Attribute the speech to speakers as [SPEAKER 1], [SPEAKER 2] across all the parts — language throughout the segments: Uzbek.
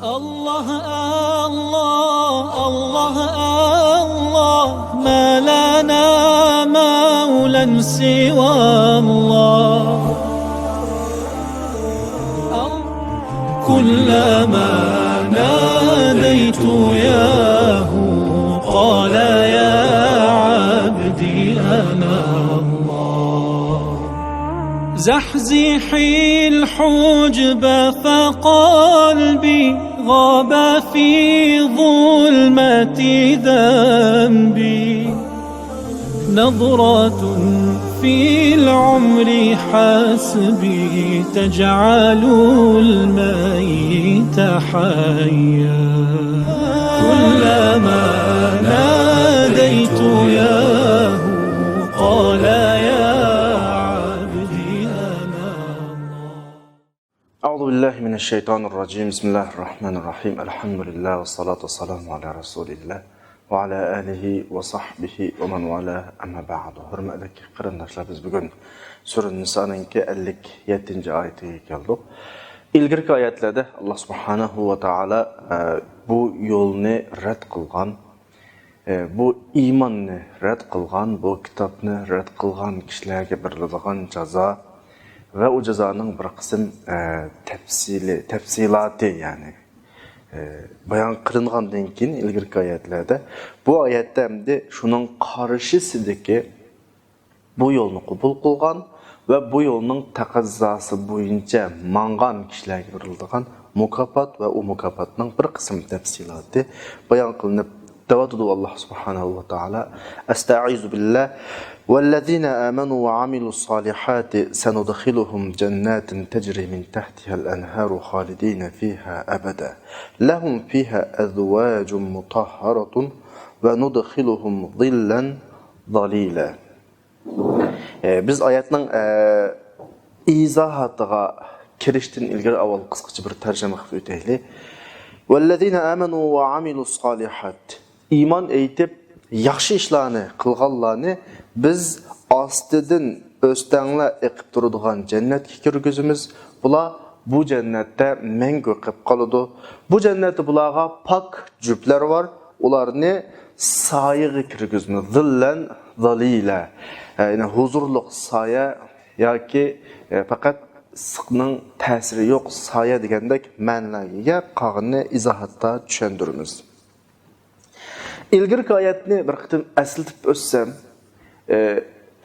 [SPEAKER 1] الله الله الله الله ما لنا مولى سوى الله كلما ناديت ياه قال يا عبدي أنا الله زحزحي الحجب فقلبي غاب في ظلمة ذنبي نظرة في العمر حسبي تجعل الميت حيا كلما ناديت ياه قال يا عبدي أنا الله.
[SPEAKER 2] أعوذ بالله من الشيطان الرجيم. بسم الله الرحمن الرحيم. الحمد لله والصلاة والسلام على رسول الله وعلى آله وصحبه ومن والاه. أما بعد. Hürmetli qarindoshlar, biz bugun Sura Niso'ning 57-oyatiga keldik. İlgirki oyatlarda Alloh subhanahu va taolo bu yo'lni rad qilgan, bu iymonni rad qilgan, bu kitobni rad qilgan kishilarga beriladigan jazo ve o cezanın bir kısım tefsilati yani bayan kılıngandan keyin ilgirki ayetlerde bu ayette hem de şunun karşısındaki bu yolunu kabul kılgan ve bu yolunun takazzası boyunca mangan kişilerge verildiğin mukafat ve o mukafatның bir kısım tefsilati bayan kılınıp devadudu Allah subhanahu wa ta'ala. Estaizu billah. وَالَّذِينَ آمَنُوا وَعَمِلُوا الصَّالِحَاتِ سَنُدْخِلُهُمْ جَنَّاتٍ تَجْرِي مِنْ تَحْتِهَا الْأَنْهَارُ خَالِدِينَ فِيهَا أَبَدًا لَهُمْ فِيهَا أَزْوَاجٌ مُطَهَّرَةٌ وَنُدْخِلُهُمْ ظِلًّا ظَلِيلًا. Biz ayetning izahatıga kirişten ilgari avval kıskaça bir tercüme qilib o'taylik. وَالَّذِينَ آمَنُوا وَعَمِلُوا الصَّالِحَاتِ İman eytip yaxshi ishlarni qilganlarni biz ostidan o'stanglar eqib turadigan jannatga kirgizamiz. Bular bu jannatda mangu qilib qoladi. Bu jannatda bularga pak juplar var. Ularni soyaga kirgizamiz. Zillan zalila. Yani huzurluq soya yoki faqat issiqning ta'siri yo'q soya degandek ma'nolarga qog'ini izohatda tushundiramiz. İlgirki ayetni bir qitim asıltib o'tsam,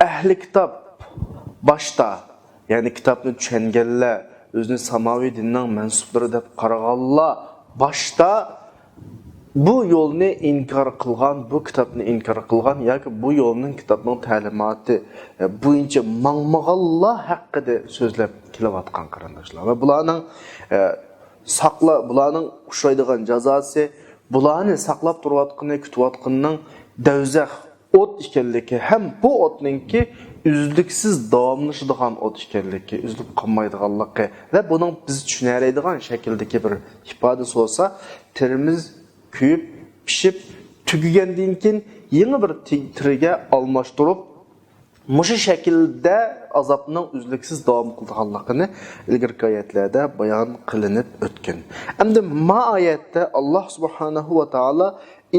[SPEAKER 2] ahli kitob boshda, ya'ni kitobni tushunganlar, o'zini samoviy dinning mansublari deb qaraganlar boshda bu yo'lni inkor qilgan, bu kitobni inkor qilgan yoki bu yo'lning kitobning ta'limoti bo'yicha mangmaganlar haqida so'zlab kelayotgan qarindoshlar va bularning bularning uchraydigan jazosi bularni saqlab turayotgani, kutayotganining davzax o't ekanligi ham bu o'tninki uzluksiz davomlashadigan o't ekanligi, uzlub qolmaydiganligi va buning biz tushunadigan shakldagi bir ifodasi bo'lsa, terimiz kuyib, pishib, tugagandan keyin yangi bir tiriga almashtirib, mushu shaklda azobning uzluksiz davom qilganligini ilgirki oyatlarda bayon qilinib o'tgan. Endi ma oyatda Alloh subhanahu va taolo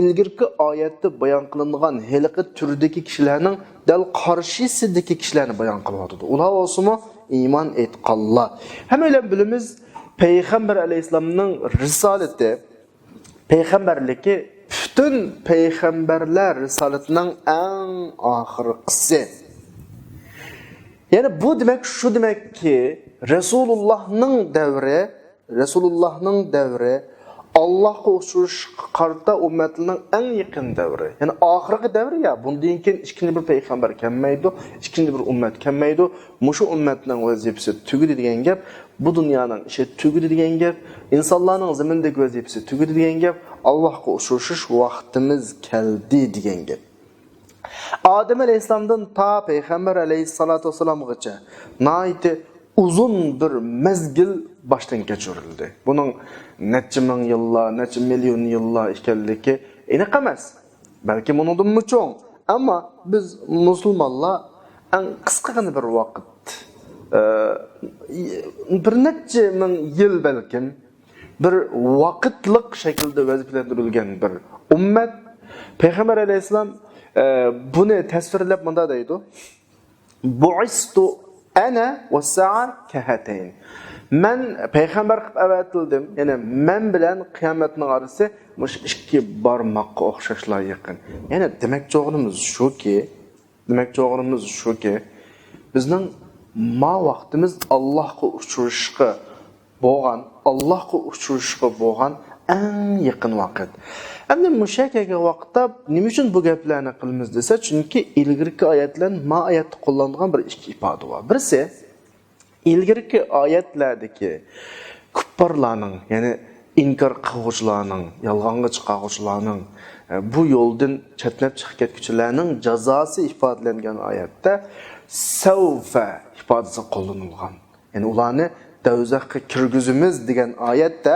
[SPEAKER 2] ilgirki oyatda bayon qilingan heliqi turdagi kishilarning dal qarshisidagi kishilarni bayon qilyapti. Ular bo'lsa iymon etganlar. Hammalar bilamiz, payg'ambar alayhisolamning risolati, payg'ambarligi butun payg'ambarlar risolatining eng oxirgisi. Yani bu demek şu demek ki Resulullah'ның devri Allah'a uçuruş qarta ümmetinin en yakın devri. Yani ahirki devri ya. Bundan keyin ikinci bir peygamber kelmeydi, ikinci bir ümmet kelmeydi. Muşu ümmetinin vazifesi tügüdü degan gap, bu dünyanın işi tügüdü degan gap, insanların zemindeki vazifesi tügüdü degan gap, Allah'a uçuruş vaktimiz keldi degan gap. Adem Aleyhisselam'dan ta Peygamber Aleyhissalatu Vesselam'gacha naiti uzun bir mezgil baştan geçirildi. Bunun neçe min yıllar, neçe milyon yıllar ekanligi aniq emas. Belki bundan mı çoğ. Ama biz Müslümanlar en qisqagina bir vaqt bir neçe min yıl belki bir vaqtliq shaklda vazifalantirilgan bir ummat. Payg'ambar alayhisalom buni tasvirlab bunday deydi: "Bu'istu ana va sa'a kahatayn." Men payg'ambar qilib avatildim. Ya'ni men bilan qiyomatning orasi mush ikki barmoqqa o'xshashlar yaqin. Ya'ni demoqchi shuki, bizning ma vaqtimiz Allohga uchrashishga bo'lgan eng yaqin vaqt. Endi mushakaga vaqtda nima uchun bu gaplarni qilamiz desa, chunki ilgirki oyatlar ma oyatda qo'llanilgan bir ikki ifoda bor. Birisi ilgirki oyatlardagi kuffarlarning, ya'ni inkor qiluvchilarning, yolg'onga chiqaruvchilarning bu yo'ldan chetnab chiqib ketuvchilarning jazosi ifodalangan oyatda savfa ifodasi qo'llanilgan. Ya'ni ularni do'zaxga kirgizimiz degan oyatda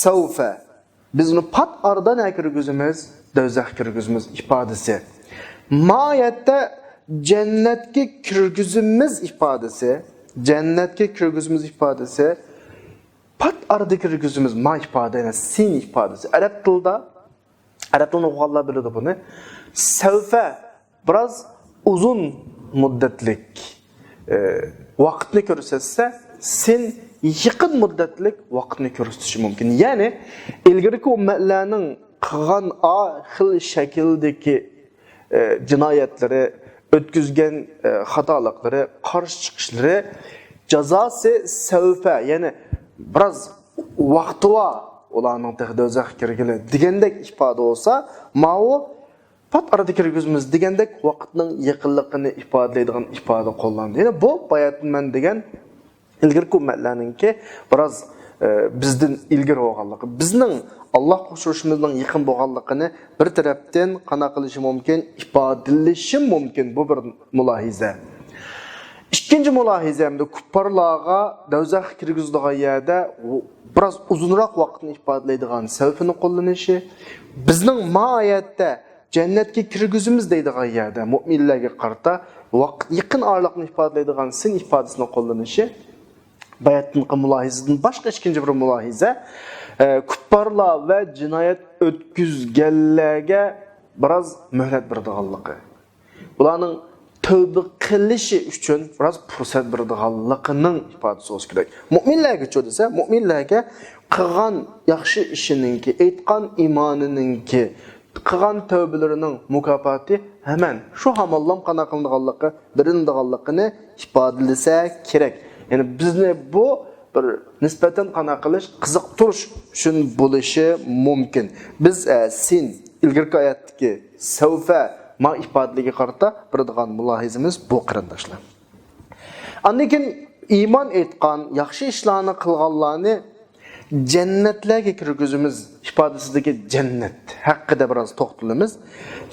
[SPEAKER 2] savfa biz uni pat oradan kirgizimiz, do'zaxga kirgizimiz ifodasi. Ma oyatda jannatga kirgizimiz ifodasi, pat arada kirgizimiz ma ifodasi, sin ifodasi. Arab tilini o'qig'anlar biladi buni. Savfa biroz uzun muddatlik vaqtni ko'rsatsa, sin yaqin muddatlik vaqtni ko'rsatishi mumkin. Ya'ni ilgirki ummatlarning qilgan xil shakldagi jinoyatlari, o'tkazgan xatoliklari, qarshi chiqishlari jazosi savfa, ya'ni biroz vaqti va ularning do'zaxga kirgili degandek ifoda bo'lsa, ma'u pat arada kirgizimiz degandek vaqtning yaqinligini ifodalaydigan ifoda qo'llandi. Ya'ni bu bayatman degan ilgirki ummatlarningki biroz bizdan ilgari bo'lganligi, bizning Alloh qo'shishimizning yaqin bo'lganligini bir tarafdan qana qilishi mumkin, ifodalashi mumkin. Bu bir mulohiza. Ikkinchi mulohiza hamda kuffarlarga do'zax kirgizadigan yerda biroz uzunroq vaqtni ifodalaydigan savfini qo'llanishi, bizning ma'oyatda jannatga kirgizimiz deydigan yerda mu'minlarga qarata vaqt yaqin oraliqni ifodalaydigan sin ifodasini qo'llanishi bayatning mulohizadan boshqa ikkinchi bir mulohiza kuffarlar va jinoyat o'tkazganlarga biroz muhlat beradiganligi. Ularning tövbe qilishi uchun biroz fursat beradiganligining ifodasi bo'lishi kerak. Mu'minlarga desa, mu'minlarga qilgan yaxshi ishininki, aytgan iymoniningki, qilgan tövbelarining mukofoti hemen shu hamallam qana qilinganligi, birindiganligini ifodalasa kerak. Yani bizni bu bir nisbatan qana qilish, qiziq turish uchun bo'lishi mumkin. Biz sin ilgirki oyatdagi savfa ma ifodaliga qarata biradigan mulohizamiz bu qarindoshlar. Andan iymon etgan, yaxshi ishlarni qilganlarni jannatlarga kirgizimiz ifodasidagi jannat haqida biroz to'xtalamiz.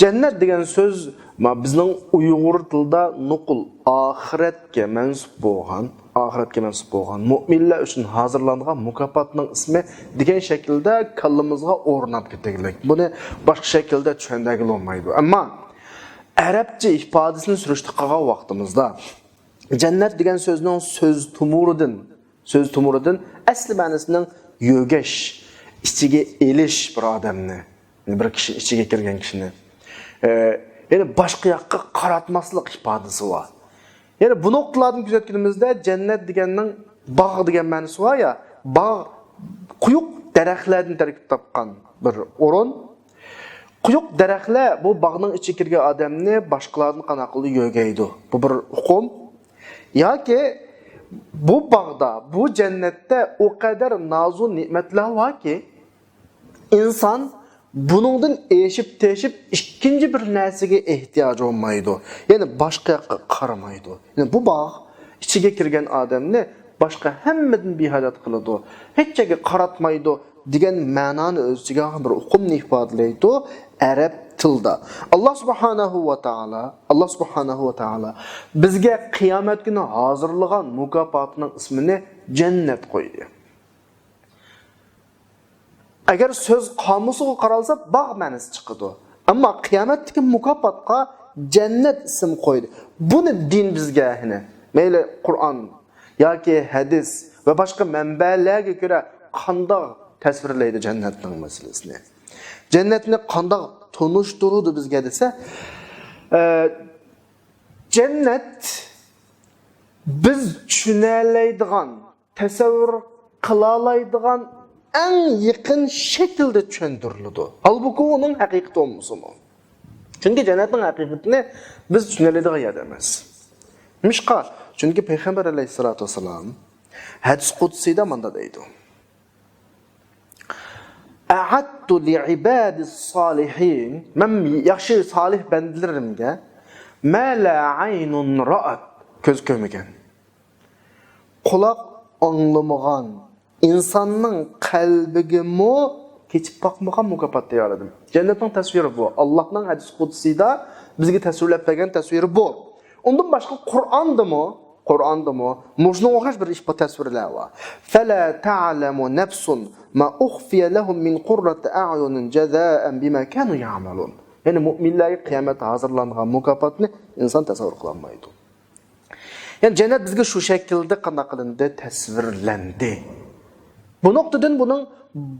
[SPEAKER 2] Jannat degan so'z bizning Uyg'ur tilida nuqul oxiratga mansub bo'lgan mu'minlar uchun hozirlangan mukofotning ismi degan shaklda kallamizga o'rnab ketganlik. Buni boshqa shaklda tushundirib bo'lmaydi. Ammo arabcha ifodasini surishtirgan vaqtimizda jannat degan so'zning so'z tumuridan asli ma'nosining yo'gash, ichiga elish bir odamni, bir kishi ichiga kirgan kishini. Yani boshqa yoqqa qaratmaslik ifodasi bor. Yani bu nuqtalardan kuzatganimizda jannat deganning bog' degan ma'nosi bor ya, bog' quyuq daraxtlardan tarkib topgan bir o'rin. Quyuq daraxtlar bu bog'ning ichiga kirgan odamni boshqalardan qana qilib yo'gaydi. Bu bir hukm. Yoki bu bog'da, bu jannatda o kadar nazun ne'matlar borki, inson buningdan eshib-teshib ikkinchi bir narsaga ehtiyoj olmaydi. Ya'ni boshqa yoqqa qaramaydi. Ya'ni bu bog' ichiga kirgan odamni boshqa hammadan behajat qiladi. Hech joyga qaratmaydi degan ma'noni o'z ichiga bir hukmni ifodalaydi arab tilda. Alloh subhanahu va taolo bizga qiyomat kuni hozirlagan mukofotining ismini jannat qo'ydi. Agar so'z qomusiga qaralsa bog' ma'nosi chiqadi. Ammo qiyomatdagi mukofotga jannat ism qo'ydi. Buni din bizga mayli Qur'on yoki hadis va boshqa manbalarga ko'ra qanday tasvirlaydi jannatning masalasini. Jannatni qanday tunishtirdi bizga desa, jannat biz tushunalaydigan, tasavvur qilalaydigan eng yaqin shaklda tushuntiriladi. Halbuki uning haqiqati olmasimi? Chunki jannatning haqiqatini biz tushunalaydigan yer emas. Mishqa, chunki payg'ambar alayhisolatu vasallam hadis qudsiyda manda deydi. A'adtu li'ibadis solihin, men yaxshi solih bandilarimga ma la aynun ra'at, ko'z ko'rmagan, quloq anglamagan, insonning qalbiga mo keçip bakmagan mukofot tayyorladim. Jannatning tasviri bu. Allohning hadis qudsiyda bizga tasvirlab bergan tasviri bu. Undan boshqa Qur'ondami? Mujno o'xshash bir ish tasvirlar bor. Fala ta'lamu nafsun ma ukhfiya lahum min qurrati a'yunin jazaa'an bima kanu ya'malun. Yani mu'minlarga qiyomat hozirlangan mukofotni inson tasavvur qila olmaydi. Yani jannat bizga shu shaklda qanday qilindi tasvirlandi. Bu noktadan bunun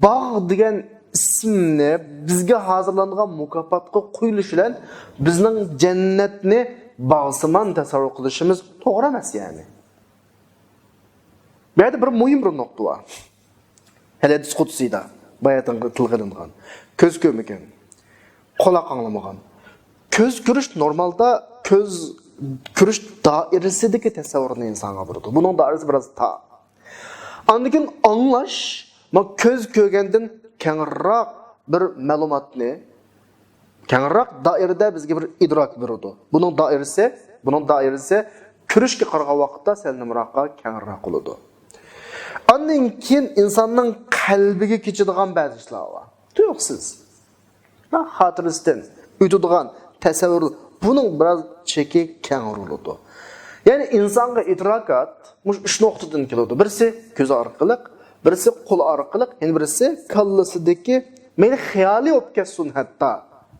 [SPEAKER 2] bog' degan ismni bizga hozirlangan mukofotga qo'yilishi bilan bizning jannatni bog'simon tasavvur qilishimiz to'g'ri emas yani. Bu yerda bir muhim bir nuqta bor. Hadis qudsiyda bayatdan tilg'ilingan. Ko'z ko'rmagan, quloq anglamagan. Ko'z ko'rish normalda ko'z ko'rish doirasidagi tasavvurni insonga beradi. Buning doirasi biroz ta. Andikin anlash, ko'z ko'rgandan kengroq bir ma'lumotni, kengroq doirada bizga bir idrok beradi. Buning doirasi ko'rishga qaragan vaqtda salnimroqqa kengroq bo'ladi. Ondan keyin insonning qalbiga kechadigan ba'zi ishlar bor. Tuyuqsiz. Xotirasidan o'tadigan tasavvur, buning biroz cheki kengroq. Yani insonga idrokat mush 3 nuqtadan keladi. Birisi ko'z orqali, birisi qo'l orqali, yana birisi kallasidagi meni xiyoliy olib ketsin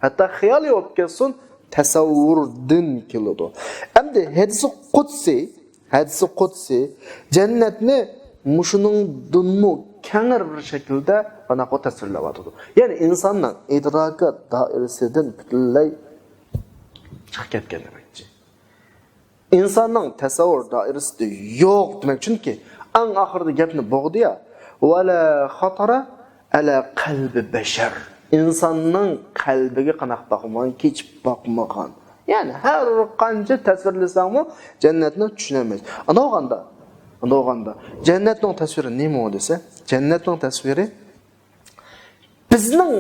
[SPEAKER 2] hatto xiyoliy olib ketsin tasavvurdan keladi. Endi hadisi qudsi jannatni mushuning dunmu kengir bir shaklda anaqa tasvirlayapti. Yani insonning idrokat doirasidan butunlay chiqib ketgan demakchi. İnsanın tasavvur dairesinde yok demek çünkü en ahırda gapni boğdu ya وَلَا خَطَرَ عَلَى قَلْبِ بَشَرٍ İnsanın kalbiga qanaq bakmagan, keçip bakmagan. Yani her qancha tasvirlasan mı cennetni tushunamaysiz. Ana o'ganda cennetning tasviri nima desa, cennetning tasviri bizning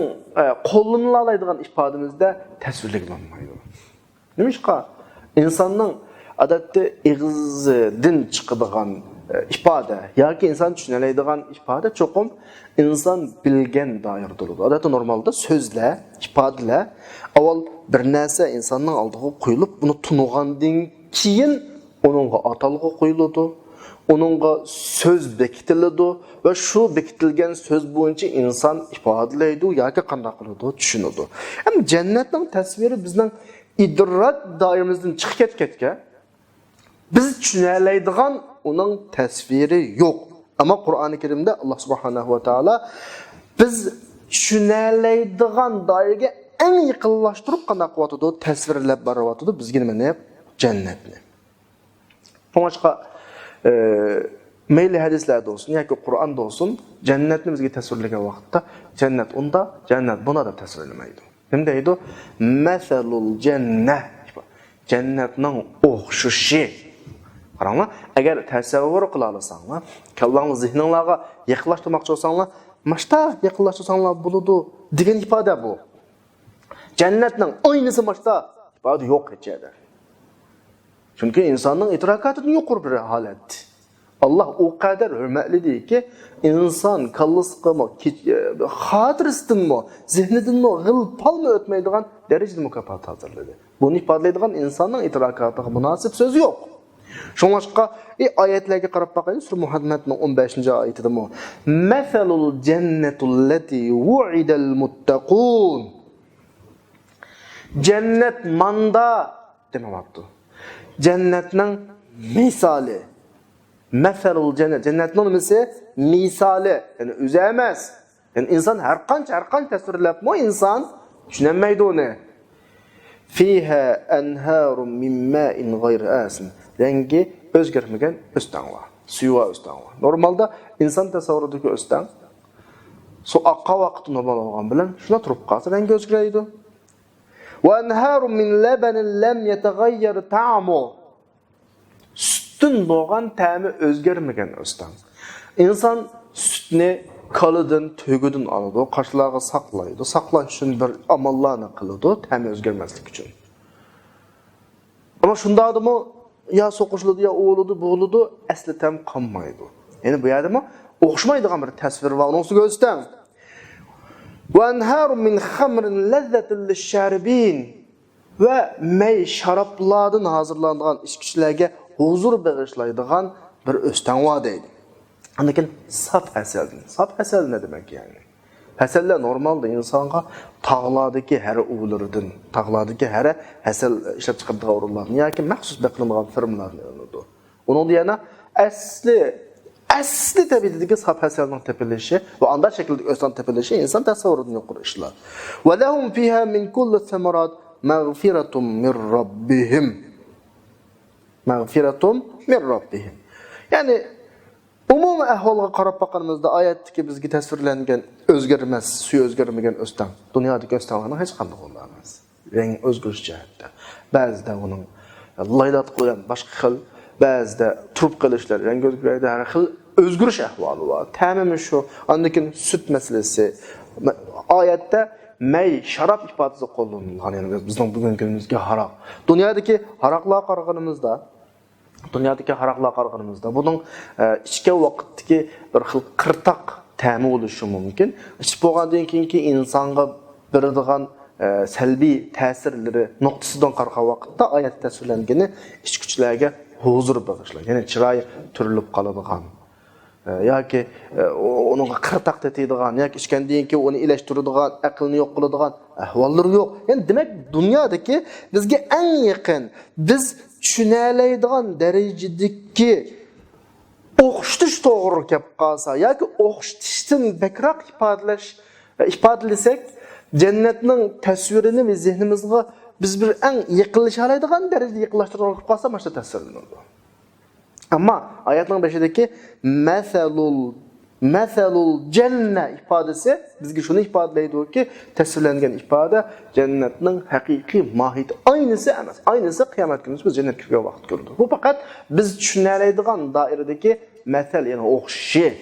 [SPEAKER 2] qo'llanila oladigan ifodamizda tasvirlanmaydi. Nimishqa insanın adatda ig'izdan chiqadigan ifade yoki inson tushunalaydigan ifade cho'qim inson bilgan doirada bo'ladi. Adatda normalda so'zlar, ifodalar avval bir narsa insonning oldiga qo'yilib, buni tunugandan keyin uningga atalg'i qo'yiladi, uningga so'z bekitiladi va shu bekitilgan so'z bo'yicha inson ifodalaydi yoki qanday qiladi, tushunadi. Ham jannatning tasviri bizning idrok doiramizdan chiqib ketgan. Biz tushunalaydigan uning tasviri yo'q. Ama Qur'oni Karimda Alloh subhanahu va taolo biz tushunalaydigan doiraga eng yaqinlashtirib qanday qilyotdi, tasvirlab boryotdi bizga nima? Jannatni. Boshqa mayli hadislarda olsun yoki Qur'onda olsun, jannatni bizga tasvirlagan vaqtda jannat buni da tasvirlamaydi. Nima deydi? Masalul jannah. Jannatning o'xshashi. Qaranglar, agar tasavvur qila olsanglar, kallangni zihningizga yaqinlashtirmoqchi bo'lsanglar, mashta yaqinlashtirsanglar bo'ladi degan ifoda bu. Jannatning aynisi mashta ifoda yo'q hechada. Chunki insonning idrokatidan yuqori bir holat. Allah o kadar hürmetliydi ki inson kallasıqamı, xatirisidanmi, zihnidanmi g'ilpalmi o'tmaydigan darajada mukofot hazırladı. Bunu ifodalaydigan insonning idrokatiga munosib so'z yo'q. Shuningga oyatlarga qarab boqaylik. Sura Muhammadning 15-oyatida mu Masalul jannatullati wu'idal muttaqun. Jannat manda demoqda. Jannatning misali Masalul cennet. Cennetin olması misali. Yani üzemez. Yani insan her qancha tasvirlab mı insan düşünemeydi onu. Fiha enharun min ma'in gayri asin. Rengi özgermegen östan var. Suyu var östan var. Normalde insan tasavvurudaki östan su aqqa vaqti normal olgan bilan şuna turib qalsa rengi özgüreydi. Ve enharun min labanin lam yetagayyar ta'mu. Sütün boğan ta'mi özgermegen östan. İnsan sütni kalıdın, tögüdün alıdı, qaşlarga saqlaydı. Saqlaş üçün bir amallarını qılıdı, ta'mi özgermeslik üçün. Ama şunda adamı ya soquşladı, ya oğludu, boğuludu, əsli tam qanmaydı. Yani bu yerde mi? Oxşmaydıgan bir təsvir var, onu göstərin. وَاَنْهَارٌ مِنْ خَمْرٍ لَذَّةٍ لِلشَّارِبِينَ Ve mey şaraplardan hazırlandığan içkiçilərə huzur bağışlaydıgan bir östən var deydi. Lakin saf həsəldin. Saf həsəl ne demek yani? Həsəllər normalda insana tağlardakı hər uğulurdan, tağlardakı hər həsəl işləb çıxardığı orunlarını, yani ki məxsus bəqilməyən firmalarını öldü. Onun diyana Əsli təbiətdəki saf həsəlin təpələşi və anda şəkildəki östən təpələşi insan təsəvvürünü quruşlar. Və ləhum fiha min kulli thamarat məğfiratun min rabbihim. Məğfiratun min rabbihim. Yəni umumi əhvalğa qarab baxanımızda ayətdəki bizə təsvirlənən özgərməz, suyu özgərməyən östən, dünyadakı östənlərin heç qanday olmaz. Rəng özgürüş cəhətdə. Bəzidə onun laylat qoyan başqa xil, bəzidə turub qilishlər, rəng özgürlükdə hər xil özgürüş əhvalı var. Təmimi şu, andakin süt məsələsi, ayətdə mey, şarap ifadəsi qollanılır. Yəni bizdən bugün günümüzdə haraq. Dünyadakı haraqlar qarğanımızda, bunun içki vaqtdagi bir xil qırtaq təmi oluşu mümkün. İçib bolğandan keyinki insanga beradigan səlbi təsirləri nöqtəsindən qarğan vaqtda ayətdə söylengəni içkiçilərə huzur bağışlar. Yani çırayı türülüp qalıdığan. Ya ki onun qırtaq tetiydiğan, ya ki işkendiyin ki onu iyileştirdiğan, aqlını yok qılıdığan ahvalları yok. Yani demek dünyadaki bizge en yakın, biz düşünələydiğan derecedeki oxştuş doğru kep qalsa, ya ki oxştuşdan bekrak ifadəlesek, cennetinin təsvirini ve zihnimizde biz bir en yıkılışalaydıgan derecede yıkılaştırılıp qalsa başta təsvirlənir. Ama ayetlerin başındaki meselul cenne ifadesi bizge şunu ifadələydi ki, təsvirlənən ifade cennetin hakiki mahiyeti aynısı emas. Aynısı kıyamet günü biz cennet kirge vaxt gördük. Bu fakat biz düşünələydiğan dairedeki mesel yani oxşi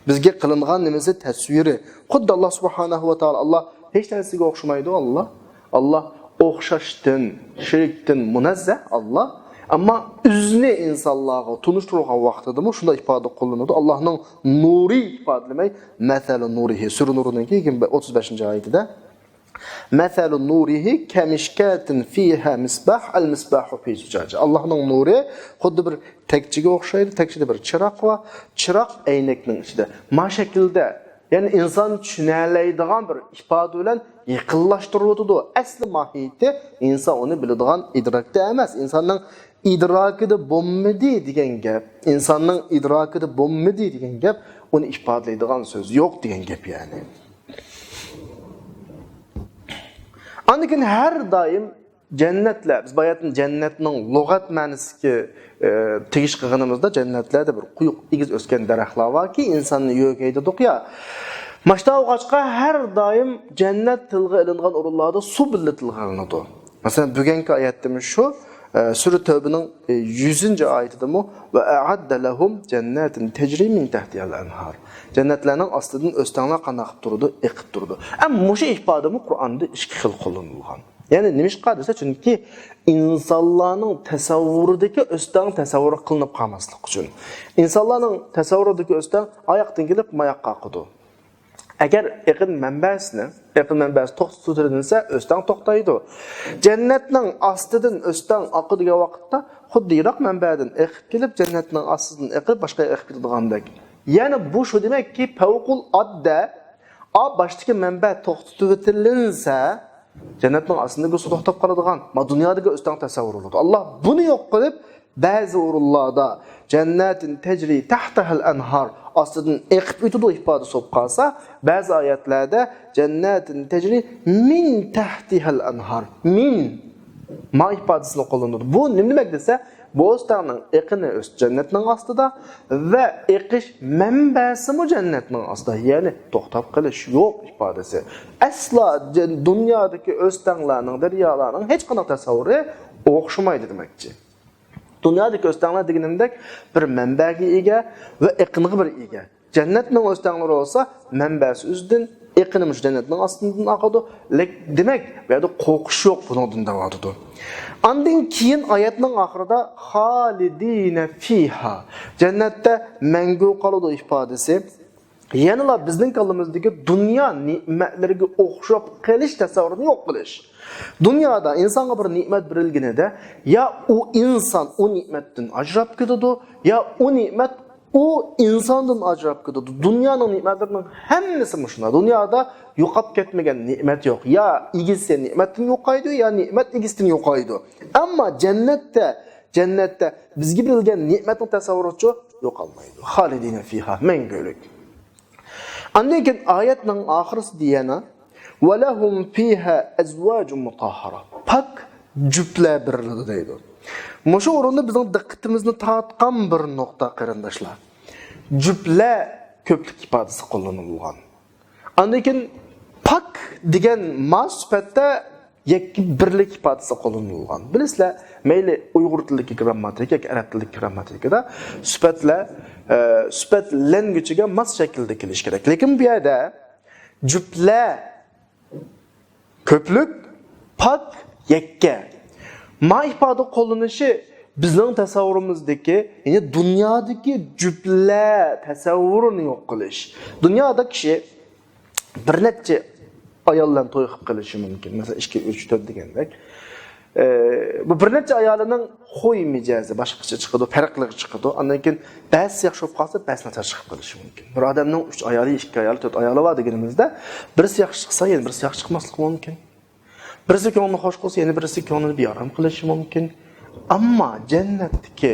[SPEAKER 2] bizge kılınğan nemesi təsviri. Xuddi Allah subhanahu wa ta'ala Allah hiç tanesiga oxşamaydı Allah oxşaşdan, şirkdən münezzeh Allah. Ama üzünü insanlığa tunuşturulğan vaxtıdır. Şunda ifade kullanıldı. Allah'ın nuri ifadelemek. Məsəl-i nurihi. Sürü nurunun 35. ayetinde. Məsəl-i nurihi kemişkatin fiha misbah. El-misbahu fi zucaca. Allah'ın nuri xuddi bir tekçiga oxşaydı. Tekçide bir çırak var. Çırak eyneknin içinde. Ma şekilde yani insan düşünələydiğan bir ifade olan yıkıllaştırıldı. Asli mahiyeti insan onu bildiğin idrakta emas. İnsanın idrakıda bommedi degen gap. İnsanın idrakıda bommedi degen gap. Onu ifadələydiğin söz yok degen gap yani. Anlakin her daim cennetle, biz bayatın cennetinin lügat mənisi tegiş qığınımızda cennetlerde bir quyuq igiz ösken daraxtlar var ki insanın yögeydi ya. Maçta oğaçqa her daim cennet tilg'i ilingan orunlarda su billi tilg'anıdı. Mesela bugünkü ayetimiz şu, Sürü Tövbe'nin 100. ayetidir mu? Ve a'adda lahum cennetin tecri min tahtihal anhar. Cennetlerinin aslının östenler qanaqıp durdu, eqip durdu. Ama bu şey ifademi Kur'an'da iki xil kullanılgan. Yani nemiş qadırsa çünkü insanların təsavvurudaki östen təsavvuru qılınıp qalmaslık üçün. İnsanların təsavvurudaki östen ayaqdan gelip mayak qaqıdı. Eğer eqin mənbəsi toxtuturilsə, östen toxtaydı. Cennetin astıdan östen aqıdığı vaqtda xuddi Irak mənbədən eqib gelip cennetin astıdan eqib başqa eqib gidilgandək. Yani bu şu demek ki fevqul adda başdaki mənbə toxtuturilsə, cennetin aslında bir su toxtab qaladığan, ma dünyadaki östen təsavvur olurdu. Allah bunu yok qilib bazı o'rinlarda jannatin tajri tahtahal anhar ostidan eqib o'tadi ifodasi bo'lib qolsa, ba'zi oyatlarda jannatin tajri min tahtihal anhar min ma ifodasini qo'llanadi. Bu nima demak desa, bu o'stanning eqini o'z jannatning ostida va eqish manbasi mu jannatning ostida, ya'ni to'xtab qolish yo'q ifodasi. Aslo dunyodagi o'stanlarning, daryolarning hech qanday tasavvuri o'xshamaydi demakchi. Dünyadaki o'stanlar deganimdek bir manbaga ega va eqiniga bir ega. Jannatning o'stanlari olsa, manbasi o'zidan, eqinimiz jannatning ostidan oqadi. Demak, bu yerda qo'rqish yo'q bundan davodidir. Ondan keyin oyatning oxirida xolidina fiha, jannatda mangu qoladi ifodasi. Yanıla bizning kalımızdaki dünya nimetleriga o'xshab qilish tasavvurini yo'q qilish. Dünyada insonga bir nimet berilganida, ya o inson o nimetdan ajrab ketadi, ya o nimet o insondan ajrab ketadi. Dunyoning nimetlarining hammasi shuna. Dunyoda yo'qolib ketmagan nimet yo'q. Ya igisi nimetdan yo'qaydi, ya nimet igisidan yo'qaydi. Ammo jannatda bizga berilgan nimetning tasavvurichi yo'qolmaydi. Xolidina fiha, mangulik. Ondan keyin oyatning oxirisi diyana وَلَهُمْ فِيهَا أَزْوَاجٌ مُطَهَّرَةٌ Pak cüpler beriladi deydi. Muşu orunda bizning diqqatimizni tortgan bir nuqta qarindoshlar. Cüpler ko'plik ifodasi qo'llanilgan. Ondan keyin pak degan ma'sufatda yakki birlik ifodasi qo'llanilgan. Bilasizlar, mayli Uyg'ur tilidagi grammatika yoki arab tilidagi grammatikada sifatlanguchiga mos shaklda kelish kerak. Lekin bu yerda cüpler köplük, pak, yakka. Ma ifade qo'llanishi bizning tasavvurimizdagi, ya'ni dunyodagi cüpler tasavvurini yo'q qilish. Dunyoda kishi bir necha ayollarni to'y qilib qilishi mumkin. Masalan, 2, 3, 4 degandek. Bu bir necha ayolining xo'y mijozi boshqacha chiqadi, farqli chiqadi. Undan keyin ba'zi yaxshi bo'lib qolsa, ba'zi nachar chiqib qolishi mumkin. Bir odamning 3 ayoli, 2 ayoli, 4 ayoli bor deganimizda, birisi yaxshi chiqsa, yana birisi yaxshi chiqmasligi mumkin. Birisi ko'nglini xo'sh qilsa, yana birisi ko'nglini beorom qilishi mumkin. Ammo jannatdagi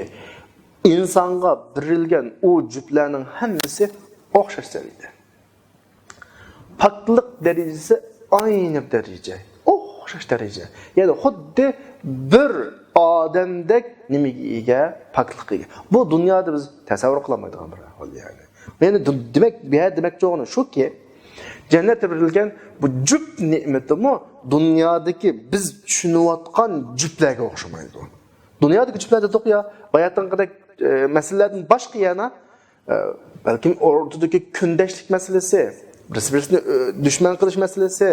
[SPEAKER 2] insonga berilgan o juplarning hammasi o'xshash darajada. Poklik darajasi aynı daraja. O'xshash daraja. Ya'ni xuddi bir odamdek nimaga ega, poklikga. Bu dunyoda biz tasavvur qilmaydigan bir hol yani. Meni demak jo'g'ini shuki, jannatda berilgan bu jup ne'matimi dunyodagi biz tushunayotgan juplarga o'xshamaydi. Dunyodagi juplarda to'qiya, bayatınqidek masalalardan boshqa yana balki o'rtadagi kundashlik masalasi, bir-birini dushman qilish masalasi,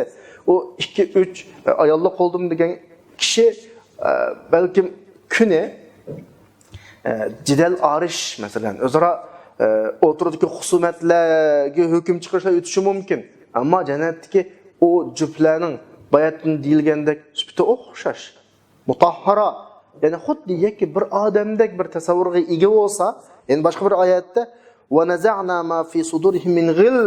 [SPEAKER 2] o 2-3 ayollar qoldim degan kishi balki kuni jidal arish masalan o'zaro o'tirdagi husumatlarga hukm chiqarishlar o'tishi mumkin. Ammo jannatdagi o juplarning bayatdan deyilgandek sifati o'xshash. Mutahhara, ya'ni xuddi yoki bir odamdek bir tasavvurga ega bo'lsa, ya'ni boshqa bir oyatda va naza'na ma fi sudurihim min ghil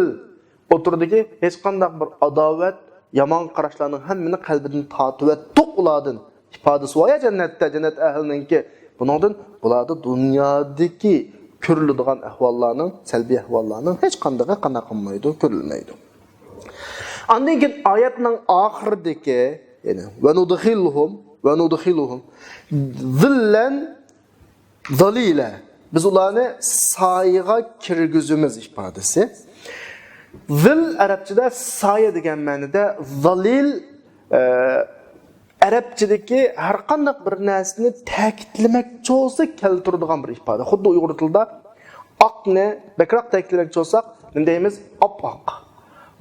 [SPEAKER 2] o'tirdagi hech qanday bir adovat, yomon qarashlarning hammini qalbidan tortib va to'qladin ifodasi var ya jannatda, jannat ahlininki. Bundan bularda dunyodagi ko'riladigan ahvollarning, salbiy ahvollarning hech qanday qanaqolmaydi, ko'rilmaydi. Ondan keyin oyatning oxiridagi, ya'ni va nudkhiluhum zillan zalila. Biz ularni soyaga kirgizimiz ifodasi. Zil arabchada soya degan ma'noda, zalil arabchadagi har qanday bir narsani ta'kidlamoqchi bo'lsa keltiradigan bir ifoda. Xuddi Uyg'ur tilida oqni bakroq ta'kidlamoqchi bo'lsak, nima deymiz? Oppoq,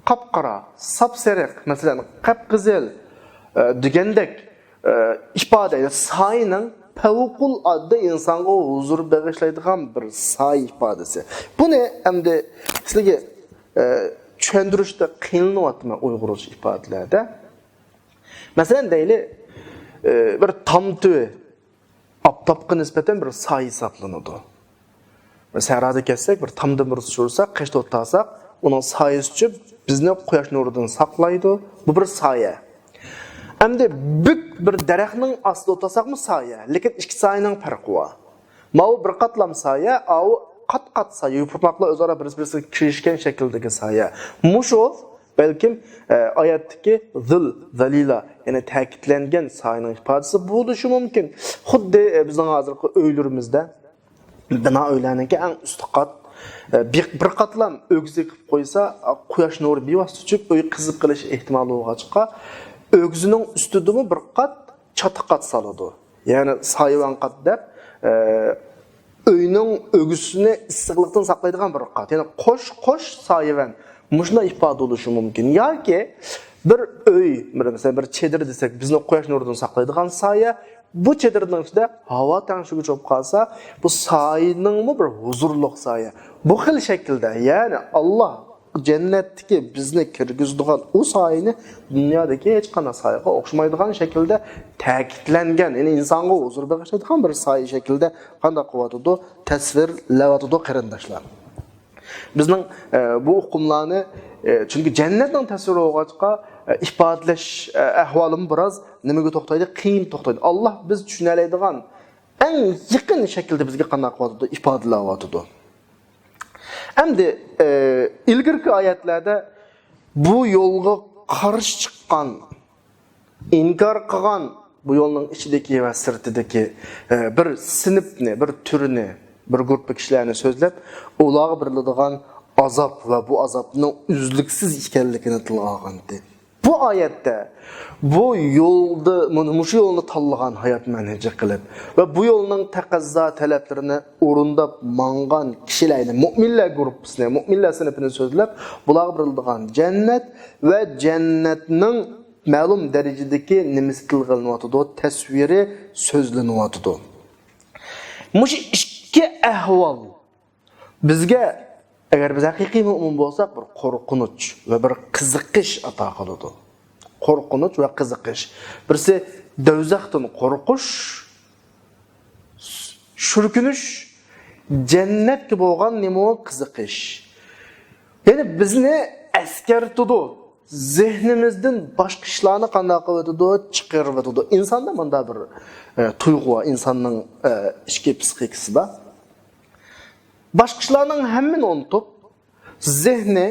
[SPEAKER 2] qapqara, sapsariq, masalan, qapqizil degandek ifoda, soyning favqul oddiy insonga huzur bag'ishlaydigan bir soy ifodasi. Buni endi sizlarga tushuntirishda qiynalmayapman Uyg'urcha ifodalarda. Masalan deyli bir tamtı aptapqa nisbatan bir soy hisoblanadi. Sahrada ketsek bir tamda bir sursak, qishda o'tsaq, uning soyasi tushib bizni quyosh nuridan saqlaydi. Bu bir soya. Endi bük bir daraxtning ostida o'tasaqmi soya, lekin ikki soyaning farqi bor. Mau bir qatlam soya, au qat-qat soya, yupurmoqlar o'zaro bir-biriga kirishgan shakldagi soya. Mushu balkim oyatdagi zil, zalila, ya'ni ta'kidlangan soyaning ifodasi bo'lishi mumkin. Xuddi bizning hozirgi uylarimizda bina uylarninki eng usti qat bir qatlam o'g'zi qilib qo'ysa, quyosh nuri bevosita tushib, uy qizib qilish ehtimoli bo'lg'achqa, o'g'zining ustidimi bir qat chati qat soladi. Ya'ni soyavan qat deb uyning o'g'sini issiqlikdan saqlaydigan bir qat. Ya'ni qo'sh soyavan mushuna ifoda bo'lishi mumkin. Yoki bir uy, mesela bir chedir desak, bizni quyosh nuridan saqlaydigan soya, bu chedirning ichida havo tangshiga cho'p qolsa, bu soyiningmi bir huzurliq soya. Bu xil shaklda, ya'ni Alloh jannatdagi bizni kirgizadigan u soyini dunyodagi hech qanday soyaga o'xshamaydigan shaklda ta'kidlangan, ya'ni insonga huzur bag'ishlaydigan bir soya shaklda qanday qilyotdi, tasvirlayotdi qarindoshlar. Bizning bu hukmlarni çünkü cennetning tasviri bo'lg'achqa ifodalash ahvolim biroz nimaga to'xtaydi, qiyin to'xtaydi. Alloh biz tushunadigan eng yaqin shaklda bizga qanday qilyotdi, ifodalayotdi. Endi ilgirki oyatlarda bu yo'lga qarshi chiqqan, inkor qilgan bu yo'lning ichidagi va sirtidagi bir sinfni, bir turini, bir guruh kishilarni so'zlab, ularga beriladigan azap va bu azapning uzluksiz ekanligini tilga olgandi. Bu oyatda bu yo'lda, shu yo'lni tanlagan hayot manhaji qilib va bu yo'lning taqazzo talablarini o'rindab mangan kishilarni, mu'minlar guruhini, mu'minlar sinfini so'zlab, bularga beriladigan jannat va jannatning ma'lum darajadagi nimasi tilga olinyapti, tasviri so'zlanyapti. Mush ikki ahvol bizga agar biz haqiqiy mu'min bo'lsak, bir qo'rqinch va bir qiziqish ato qiladi. Qo'rqinch va qiziqish. Birisi do'zaxdan qo'rqish, shurkunish, jannatga bo'lgan nima qiziqish. Ya'ni bizni askartidi, zehnimizdan boshqa ishlarni qanday qiladi, chiqaradi. Insonda bunda bir tuyg'u, insonning ichki psixikasi bor. Başqalarının həmmini unutub, zihni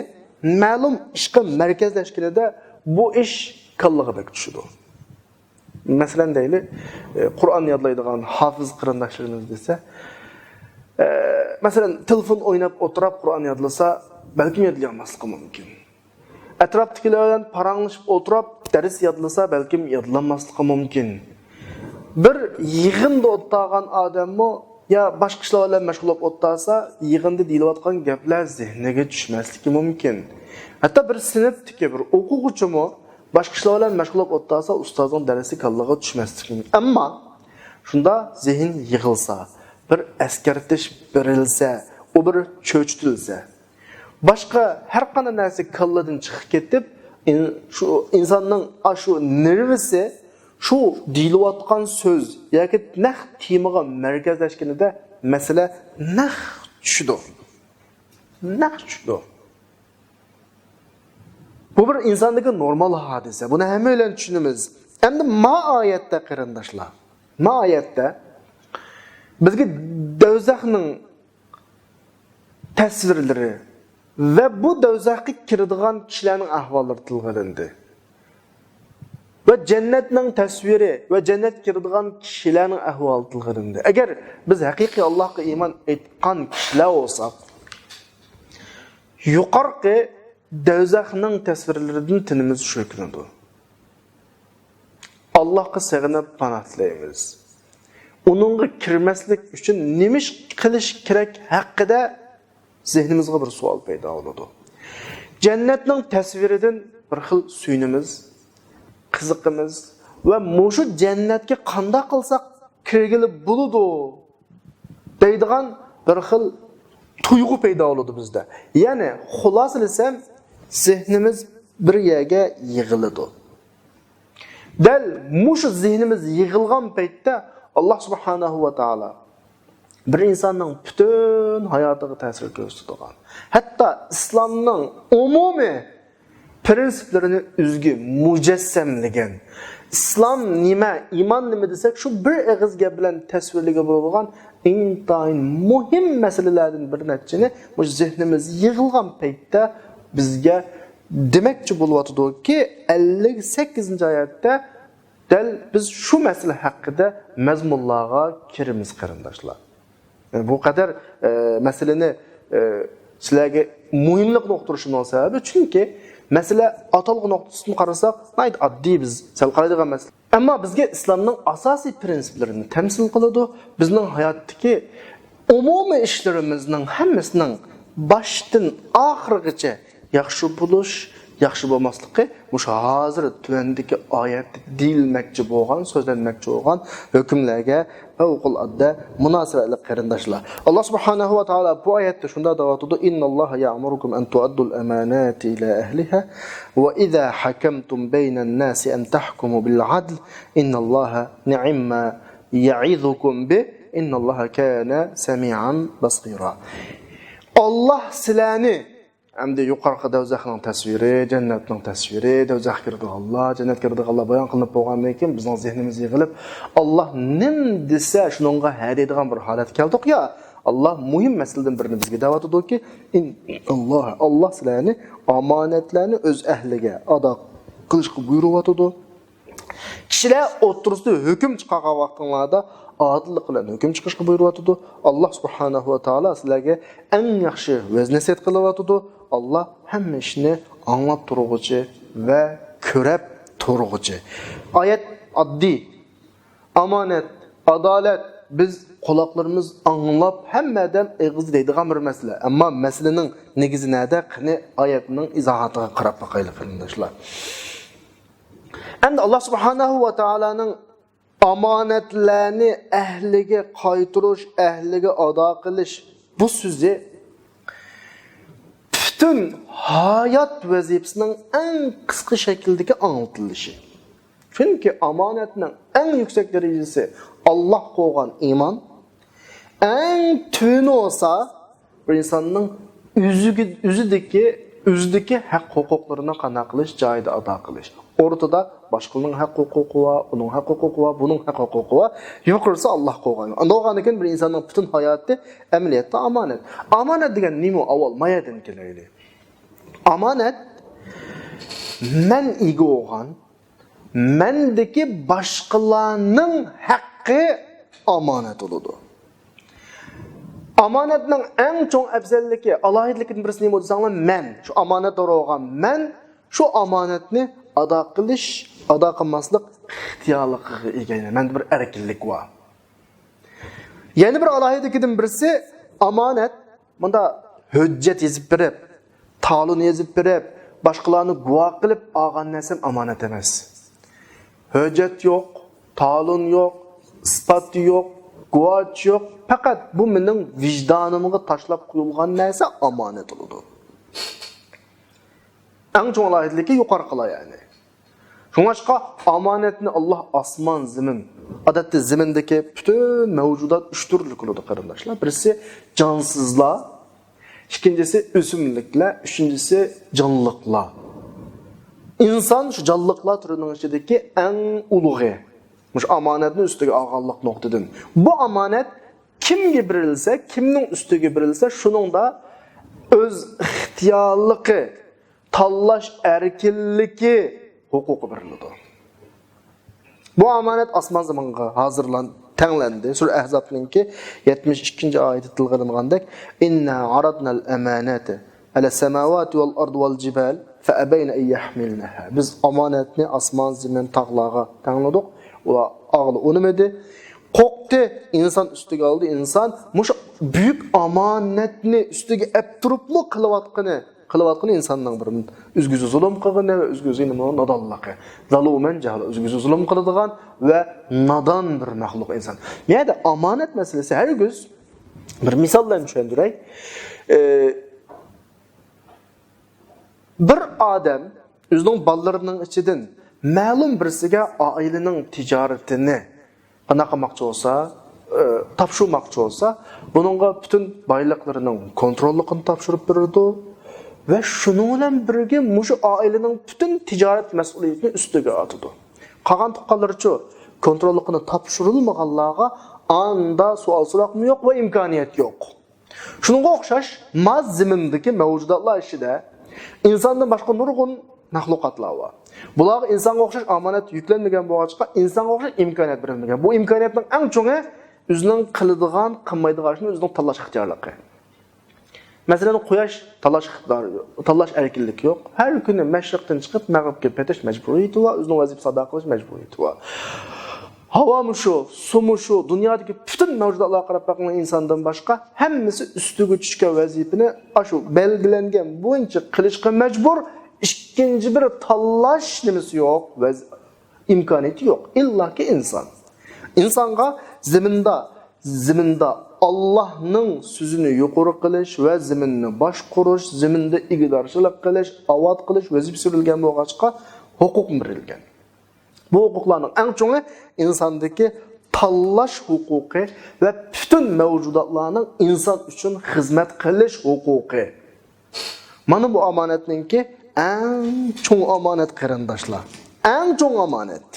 [SPEAKER 2] məlum işqə mərkəzləşkildə bu iş kallığa bək düşüdü. Məsələn deyili, Qur'an yadlaydıqan hafız qırandaşlarınız desə, məsələn, telefon oynab oturab Qur'an yadlasa, bəlkə yadlayamazlığı mümkün. Ətrafdakilərdən paranlaşıb oturab dəris yadlasa, bəlkə yadlanmazlığı mümkün. Bir yığında otdağan adamı ya başqa ishlar bilan mashg'ul bo'lib o'tsa, yig'inda deyilayotgan gaplar zehniga tushmasligi mumkin. Hatto bir sinfdagi bir o'quvchimi başqa ishlar bilan mashg'ul bo'lib o'tsa, ustozning darsi kallaga tushmasligi mumkin. Ammo shunda zehn yig'ilsa, bir askartish berilsa, u bir cho'chitilsa, boshqa har qanday narsa kalladan chiqib ketib, shu insonning shu nervisi şu deyilayotgan söz yoki naq temaga markazlashganida masala naq tushdi. Naq tushdi. Bu bir insondagi normal hodisa. Buni hamma bilan tushunamiz. Endi ma oyatda qarindoshlar. Ma oyatda bizga do'zaxning tasvirlari va bu do'zaxga kiradigan kishilarning ahvollari tilg'alandi. Ve cennetin tasviri ve cennet kirdiğan kişilerin ahval tilg'ilindi. Eğer biz hakiki Allah'a iman etkan kişiler olsak, yukarı do'zaxning tasvirlaridan tinimiz sho'kinadi. Allohga sig'inib panoh tilaymiz. Uningga kirmaslik uchun nima qilish kerak haqida zehnimizga bir savol paydo bo'ladi. Jannatning tasviridan bir xil suyunimiz, qiziqimiz va mushu jannatga qanday qilsak kirgili bo'ladi deydigan bir xil tuyg'u paydo bo'ladi bizda. Ya'ni xulosalasam zehnimiz bir yerga yig'iladi. Dal mushu zehnimiz yig'ilgan paytda Alloh subhanahu va taolo bir insonning butun hayotiga ta'sir ko'rsatadigan, hatto islomning umumiy prinsiplarini üzgü, mujassamlagan, İslam nima, iman nima desak, shu bir og'iz gap bilan tasvirligi bo'lgan intayin muhim masalalardan bir nechini bu zihnimiz yig'ilgan paytda bizga demakchi bo'lyotdiki, 58-oyatda dal biz shu masala haqida mazmunlarga kirimiz qarindoshlar. Bu qadar masalani sizlarga muhimlik nuqtirishning sababi chunki masala atalg'i nuqtasidan qarasak, nayt oddiy biz sal qaraydigan masala. Ammo bizga islomning asosiy prinsiplarini tamsil qiladi. Bizning hayotdagi umumiy ishlarimizning hammasining boshdan oxirigacha yaxshi bo'lish, yaxshi bo'lmasligi mush hozir tuvandagi oyatda deyilmoqchi bo'lgan, so'zlanmoqchi bo'lgan hukmlarga favqulodda munosabatli qarindoshlar. Alloh subhanahu va taolo bu oyatda shunda da'vatida innalloha ya'murukum an tu'addul amanati ila ahliha va idha hakamtum baynan nasi an tahkumu bil 'adl innalloha ni'ma ya'izukum bi innalloha kana sami'an basira. Allah sizlarni hamda yuqorqi do'zaxning tasviri, jannatning tasviri, do'zax kirdiganlar, jannat kirdiganlar bayon qilinib bo'lgandan keyin bizning zehnimiz yig'ilib, Alloh nim desa shuningga hadiydigan bir holat keldik ya. Alloh muhim masaladan birini bizga da'vat etdiki, Alloh sizlarni omonatlarni o'z ahliga ado qilishga buyuryapti. Kishilar o'tirisida hukm chiqargan vaqtinglarda adillik bilan hukm chiqishga buyuryapti. Alloh subhanahu va taolo sizlarga eng yaxshi vaznasiyat qilyapti. Allah hamma ishni anglab turg'uchi va ko'rib turg'uchi. Oyat oddiy, omonat, adolat biz quloqlarimiz anglab hammadan eg'iz deydigan bir masala. Ammo masalaning negizi nada? Qani oyatning izohatiga qarab boqaylik qarindoshlar. Endi Alloh subhanahu va taolaning omonatlarni ahliga qaytirish, ahliga ado qilish bu so'zi bütün hayat vazifəsinin en qısqa şəkildəki anlatılışı. Çünki amanətinin en yüksək dərəcəsi Allah qoyğan iman, en tüyünü olsa bir insanın üzüdəki haqq hüquqlarına qana qilish, joyida ado qilish. Ortada başqalarının haqq hüquqi var, onun haqq hüquqi var, bunun haqq hüquqi var. Yuqorisi Allah qo'ygan. Ondan bir insanın bütün hayatı əməliyyatda amanət. Amanət degan nima? Avval mayadan kelaydi. Amanət men ega olgan, mendeki başqalarının haqqı amanət oludu. Amanətning eng çoğ afzalligi, alohidligidan birisi nima desanglar, men şu amanat olgan men şu amanatni ado qilish, ado qilmaslik ixtiyorligiga ega. Menda bir erkinlik var. Yana bir alohidligidan birisi amanat bunda hujjat yezib berib, talun yezib berib, başqalarını guvoh qilib olgan narsam amanat emas. Hujjat yo'q, talun yo'q, isbot yo'q, guvoh yo'q. Faqat bu mening vijdonimga tashlab qo'yilgan narsa amanat bo'ladi. Eng cho'ng alohidligi yuqorqilar yani. Shunga amanatni Alloh osmon, zamin, odatda zamindagi bütün mavjudot 3 turli qiladi qarindoshlar. Birisi jonsizlar, ikincisi o'simliklar, uchinchisi jonliqlar. İnsan şu jonliqlar turining ichidagi eng ulug'i. Mush amanatni ustiga olganlik nuqtadan. Bu amanat kimga berilsa, kimning ustiga berilsa, shuningda o'z ixtiyorligi, tanlash erkinligi huquqi beriladi. Bu amanat osmon zamonga tanlandi. Sura Ahzob'ninki 72-oyatda tilg'ilingandek inna aradnal amanata ala samawati wal ardi wal jibal fa abayna an yahmilnaha. Biz amanatni osmon, zamin, tog'larga tanladik. Ular ağlı onumedi. Qoqdi, insan üstüge aldı. İnsan muş büyük amanetni üstüge epturuplu kılıvatqını insandan bir üzgüzü zulüm qılğını ve üzgüzü nadallıqı. Zalumen cahil üzgüzü zulüm qılıdığan ve nadan bir məxluq insan. Yani amanet meselesi her göz bir misalla düşündürək. Bir adam özünün ballarının içidən ma'lum birisiga oilaning tijoratini qanaqamoqchi bo'lsa, topshirmoqchi bo'lsa, buningga butun boyliqlarining kontrolligini topshirib beradi va shuning bilan birga mushu oilaning butun tijorat mas'uliyatini ustiga oladi. Qagan tuqqanlarçı kontrolluqini topshirilmaganlarga anda sual so'raqmi yo'q va imkoniyat yo'q. Shunga o'xshash maz zimindagi mavjudotlar ishida insondan boshqa nurg'un mahluqotlar bor. Bular insonga o'xshash omonat yuklanmagan bo'lg'achqa insonga o'xshash imkoniyat berilmagan. Bu imkoniyatning eng cho'ngi o'zining qiladigan, qilmaydigan ishni o'zining tanlash ixtiyorligi. Masalan, quyosh tanlash erkinligi yo'q. Har kuni mashriqdan chiqib mag'ribga ketish majburiyati va o'zining vazifasini ado qilish majburiyati bor. Havo mushu, suv mushu, dunyodagi butun mavjudotlarga qarab bakılan insondan boshqa hammasi ustiga tushgan vazifani shu belgilangan bo'yicha qilishga majbur. İkinci bir tanlash nimasi yo'q, imkoniyati yo'q. Illaki inson. İnsonga ziminda Allah'ның sözünü yuqori qilish va ziminni boshqarish, ziminda igidorchilik qilish, avod qilish vazifasi berilgan bo'lg'achqa huquq berilgan. Bu huquqlarning eng cho'ngi insondagi tanlash huquqi va butun mavjudotlarning inson uchun xizmat qilish huquqi. Mana bu omonatningki eng cho'ng omonat qarindoshlar. Eng cho'ng omonat.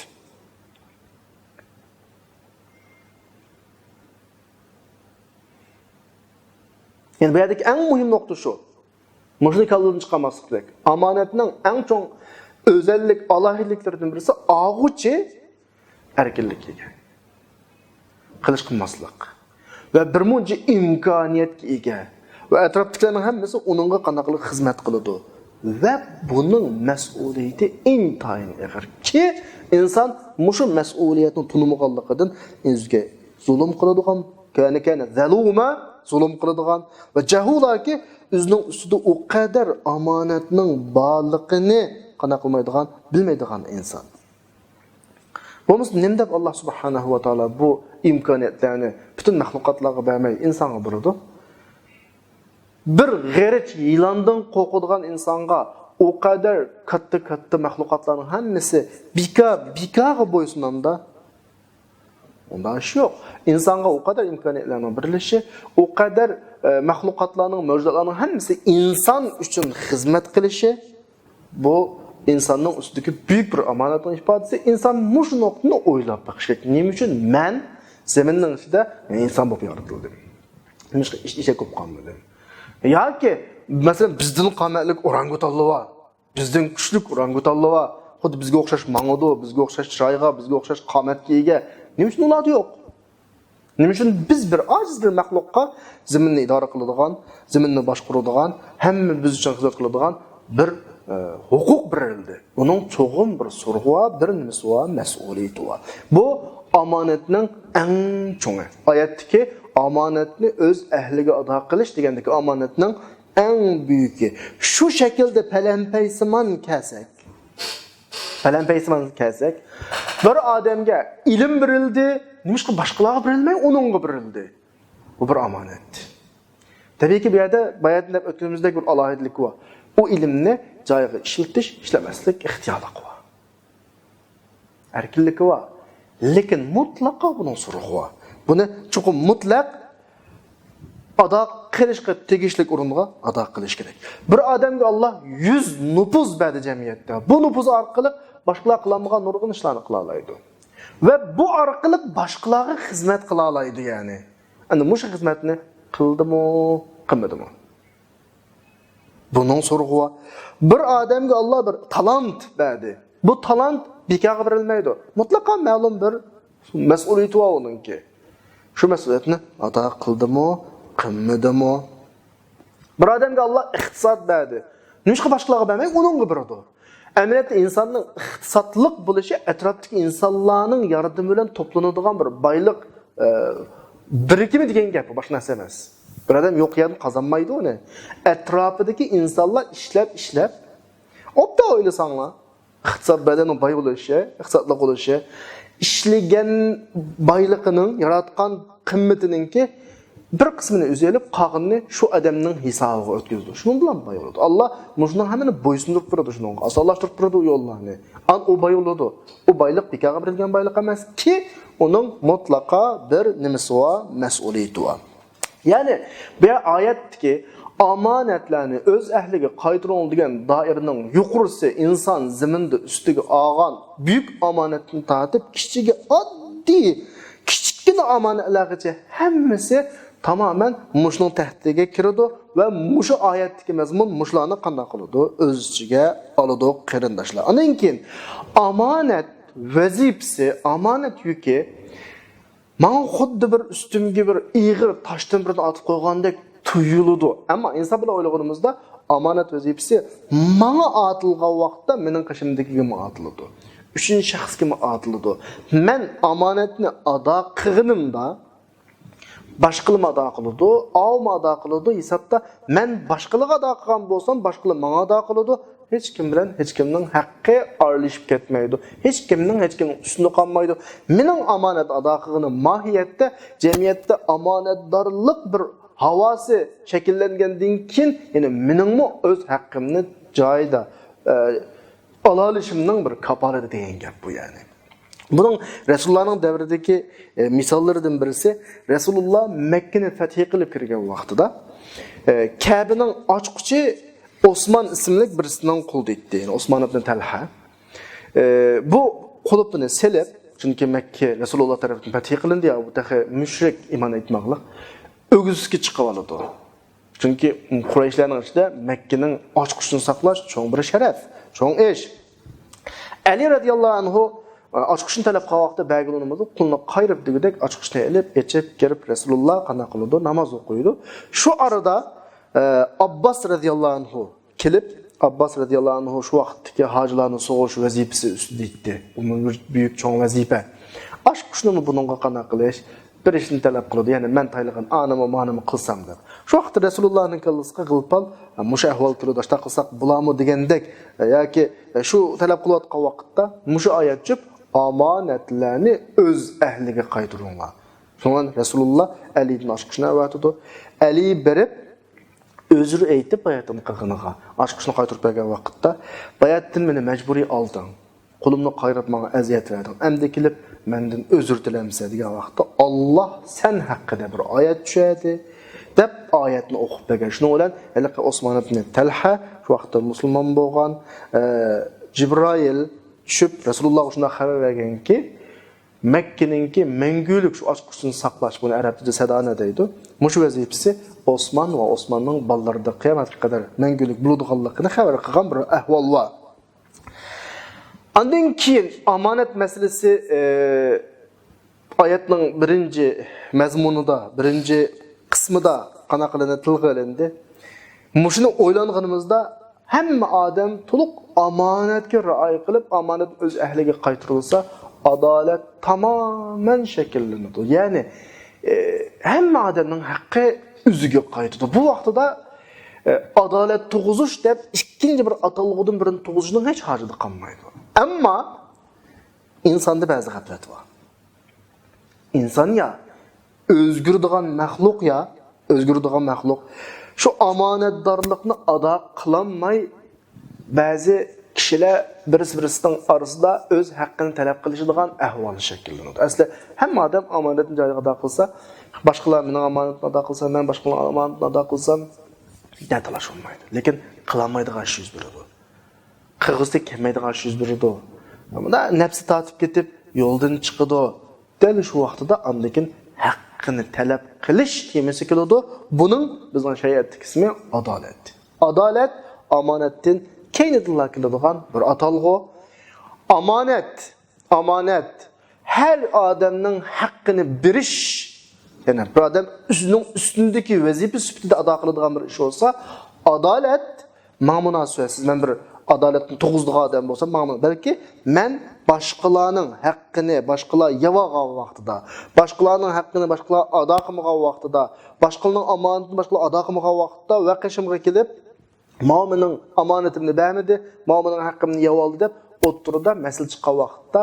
[SPEAKER 2] Yani bu yerdeki en mühim nokta şu. Müşrik kalbini çıkamazlık gerek. Amanetinin en çok özellik, alahiliklerden birisi ağuçi erkinlik. Kılıç kılmazlık. Ve bir munca imkaniyet ege. Ve etraftakilerin hemmesi onunla kanaklı hizmet kılıdı. Ve bunun mesuliyeti intayin eğer. Ki insan muşu mesuliyetin tunumuqallıqıdın özge zulüm kılıdıgan, kâne zelûme zulüm kılıdıgan ve cahula ki özünün üstüde o kadar amanetinin bağlılığını kana kılmaydıgan, bilmeydigan insan. Bunun nemdep Allah subhanahu wa ta'ala bu imkaniyetlerini bütün mahlukatlarına vermeyi insana buyurdu. Bir g'erit yılandan qo'rqadigan insonga o kadar katta mahlukatlarning hammasi bika bo'ysunanda onda ish yo'q. İnsonga o kadar imkoniyatlarning birleşi, o kadar mahlukatlarning, mavjudotlarning hammasi inson uchun xizmat qilishi bu insonning ustidagi büyük bir omonatning ifodasi. Inson mush nuqtani o'ylab baqish kerak. Nima uchun men zaminning ichida inson bo'lib yaratildim? Nimishqa ishga ko'p qolmadim. Ya ki mesela bizden qamatlik orangutanlar var. Bizden kuchlik orangutanlar var. Xuddi bizga o'xshash mang'udu, bizga o'xshash chiroyga, bizga o'xshash qomatga ega. Nima uchun ular yo'q? Nima uchun biz bir ojiz bir maxluqqa zaminni idora qiladigan, zaminni boshqaradigan, hamma biz uchun xizmat qiladigan bir huquq berildi. Uning cho'g'im bir surg'i va bir nimasi va mas'uliyati var. Bu omonatning eng cho'ngi. Oyatdagi amanetni öz ehliga ado qilish degandagi amanetning eng buyuki. Shu shaklda palampaysimon kelsak, bir odamga ilm berildi, nimishqa boshqalarga berilmay, uningga berildi. Bu bir amanat. Tabiiyki bu yerda bayatda o'tganimizdek bir alohidlik bor. O ilmni joyiga ishlatish, ishlamaslik ixtiyorligi bor. Erkinligi bor. Lekin mutlaqo buning surug'i bor. Buni chuqur mutlaq ado qilishga tegishli o'ringa ado qilish kerak. Bir odamga Alloh 100 nupuz berdi jamiyatda. Bu nupuz orqali boshqalar qilmagan nurg'un ishlarni qila oladi. Va bu orqali boshqalarga xizmat qila oladi, ya'ni. Endi mush xizmatni qildimi, qilmadimi? Buning surug'i bir odamga Alloh bir talant berdi. Bu talant bekorga berilmaydi. Mutlaqo ma'lum bir mas'uliyati bor uningki. Şu mesuliyetini ado qildimi, qilmadimi? Bir odamga Alloh iqtisod berdi. Nimishqa boshqalarga bermay, uningga berdi. Amaliyotda insonning iqtisodlik bo'lishi atrofdagi insonlarning yordami bilan to'planadigan bir boylik birikimi degan gap, boshqa narsa emas. Bir odam yo'q yerdan qozonmaydi uni. Atrofidagi insonlar ishlab, opda o'ylasanglar, iqtisod badani boy bo'lishi, iqtisodli bo'lishi işleyen baylıqının, yaratqan qimmatiningki bir qismini o'zi olib, qolganini shu odamning hisobiga o'tkazdi. Shuning bilan boy bo'ldi. Alloh mushning hammani bo'ysundirib turadi shunga. Osonlashtirib turadi u yo'llarni. O boy bo'ladi. O bayliq bekorga berilgan bayliq emas ki, uning mutlaqo bir nimasi va mas'uliyati bor. Ya'ni bu oyatdagi Amanetlerini öz ehliga qaytırın degan dairinin yuqurisi insan ziminde üstüge ağan büyük amanetini tatip kichigi oddiy kichkina amanetlargacha hammasi tamamen muşunun tahtiga kiradi ve muşu oyatdagi mazmun muşlarni qanday qiladi o'z ichiga oladi qarindoshlar. Undan keyin amanet vazifasi, amanet yuki mana xuddi bir ustimga bir ig'ir toshdan bir otib qo'ygandek tuyuludi. Ammo inson bilan o'ylaganimizda amanet vazifasi mana atilgan vaqtda mening qishimdagiga atiladi. Üçüncü shaxsga atiladi. Men amanatni ado qilganimda başqalarga ado qiladi, olma ado qiladi. Hisobda men boshqalarga ado qilgan bo'lsam, boshqalar menga ado qiladi. Hech kim bilan hech kimning haqqi aralashib ketmaydi. Hech kimning ustuni qolmaydi. Mening amanat ado qilganim mohiyatda jamiyatda amanatdorlik bir havası shakllangandan keyin, ya'ni meningmi o'z haqqimni joyida olishimning bir kafolati degan gap bu yani. Bunun Resulullah'ın devredeki misallarından birisi, Resulullah Mekke'ni fethi qilib kirgan vaqtida Kabe'nin ochquchi Osman ismli birisining qo'lda etdi. Yani Osman ibn Talha. Bu qulupni selib, çünkü Mekke Resulullah tarafından fethi qilindi ya, bu tahi müşrik iman etmoqlik o'g'izga chiqib oladi. Çünkü Qurayshlarning ichida Mekke'nin ochquchini saqlash cho'ng bir sharaf, cho'ng ish. Ali radhiyallohu anhu açıkçın talep qavaqda bəgilonumuzu qulunu qayrib digidek açıkçını elib, geçip, gerib Resulullah qana qılıdı, namaz okuydu. Şu arada Abbas radiyallahu anhu kelib, Abbas radiyallahu anhu şu vaqtdaki hacılarının soğuş vazifesi üstüde itti. Bunun büyük çoğun vazife. Açıkçını bununla qana qilish, bir işini talep qılıdı. Yani men taylıqın anımı manımı qılsam der. Şu vaqtda Resulullah'ın qılısqa qılpal, muşa ahval kılıdı, aşta qılsaq bulamı degendek, ya ki şu talep qılayotgan vaqtda muşa ayet çıp, amanetlerini öz ehliga qaytırınlar. Sonra Resulullah Ali'nin aşkışına əvətidir. Ali berib, özür eytib bayatını qığınıqa. Aşkışını qaytırıb bergen vaqtda, bayatın meni məcburi aldın. Qulumnu qayrab bana əziyyət verdin. Əmdəkilib, məndən özür diləmsə degan vaqtda, Allah sən haqqında bir ayet düşədi. Dəb ayetini oxub bergen. Şunu olan, Həliqə Osman ibn Talha, şu vaqtda Müslüman bolğan, Cibrail, düşüp Resulullah şuna haber vergen ki Mekke'ninki mengülük şu açıkçını saklaş, bunu Arapçada sada ne deydi? Muşu vazifesi Osman ve Osman'ın ballarında kıyamet kadar mengülük buluduğallıqını haber qilgan bir ahval var. Ondan keyin amanet meselesi ayetning birinci mazmunida, birinci qismida qana qilindi, tilga ilindi. Mushuni o'ylanganimizda hamma odam to'liq amanatga rioya qilib, amanat o'z ahliga qaytarilsa, adolat tamamen shakllanadi. Ya'ni hamma odamning haqqi o'ziga qaytadi. Bu vaqtida adolat tug'izish deb ikkinchi bir atalg'udan birini tug'izishning hech hojati qolmaydi. Ammo insonda ba'zi g'aflat bor. İnsan ya o'zgiradigan maxluq ya, o'zgiradigan maxluq. Şu amanetdarlıkını ada kılanmay bazı kişiler birisi-birisining arasında öz haqqını talep qilishadigan ahvol shakllanadi. Aslida hamma odam amonatni joyiga ado qilsa, boshqalar mening amonatni ado qilsa, men boshqalarning amonatni ado qilsam, datalash olmaydi. Lekin qilolmaydigan ish yuz beradi. Qirg'izda kelmaydigan ish yuz beradi. Bunda nafsi tatib ketib, yo'ldan chiqadi. Dal shu vaqtida andakin haqqini talep qilish temasi keladi. Bunun bizning shariatdagi ismi adolat. Adolat amonatdan keynidillar keladigan bir atalg'u. Amanet her adamning haqqini berish, yani bir adam o'zining ustundagi vazifa sifatida ado qiladigan bir ish bo'lsa, adolat ma'munasiz. Men bir adolatni to'g'izdigan odam bo'lsam, balki men boshqalarning haqqini boshqalar yevagan vaqtida, boshqalarning haqqini boshqalar ado qilmagan vaqtida, boshqalarning omonatini boshqalar ado qilmagan vaqtida vaqishimga kelib, "Mening omonatimni bermadi, mening haqqimni yeb oldi" deb o'tirida mas'ul chiqqan vaqtda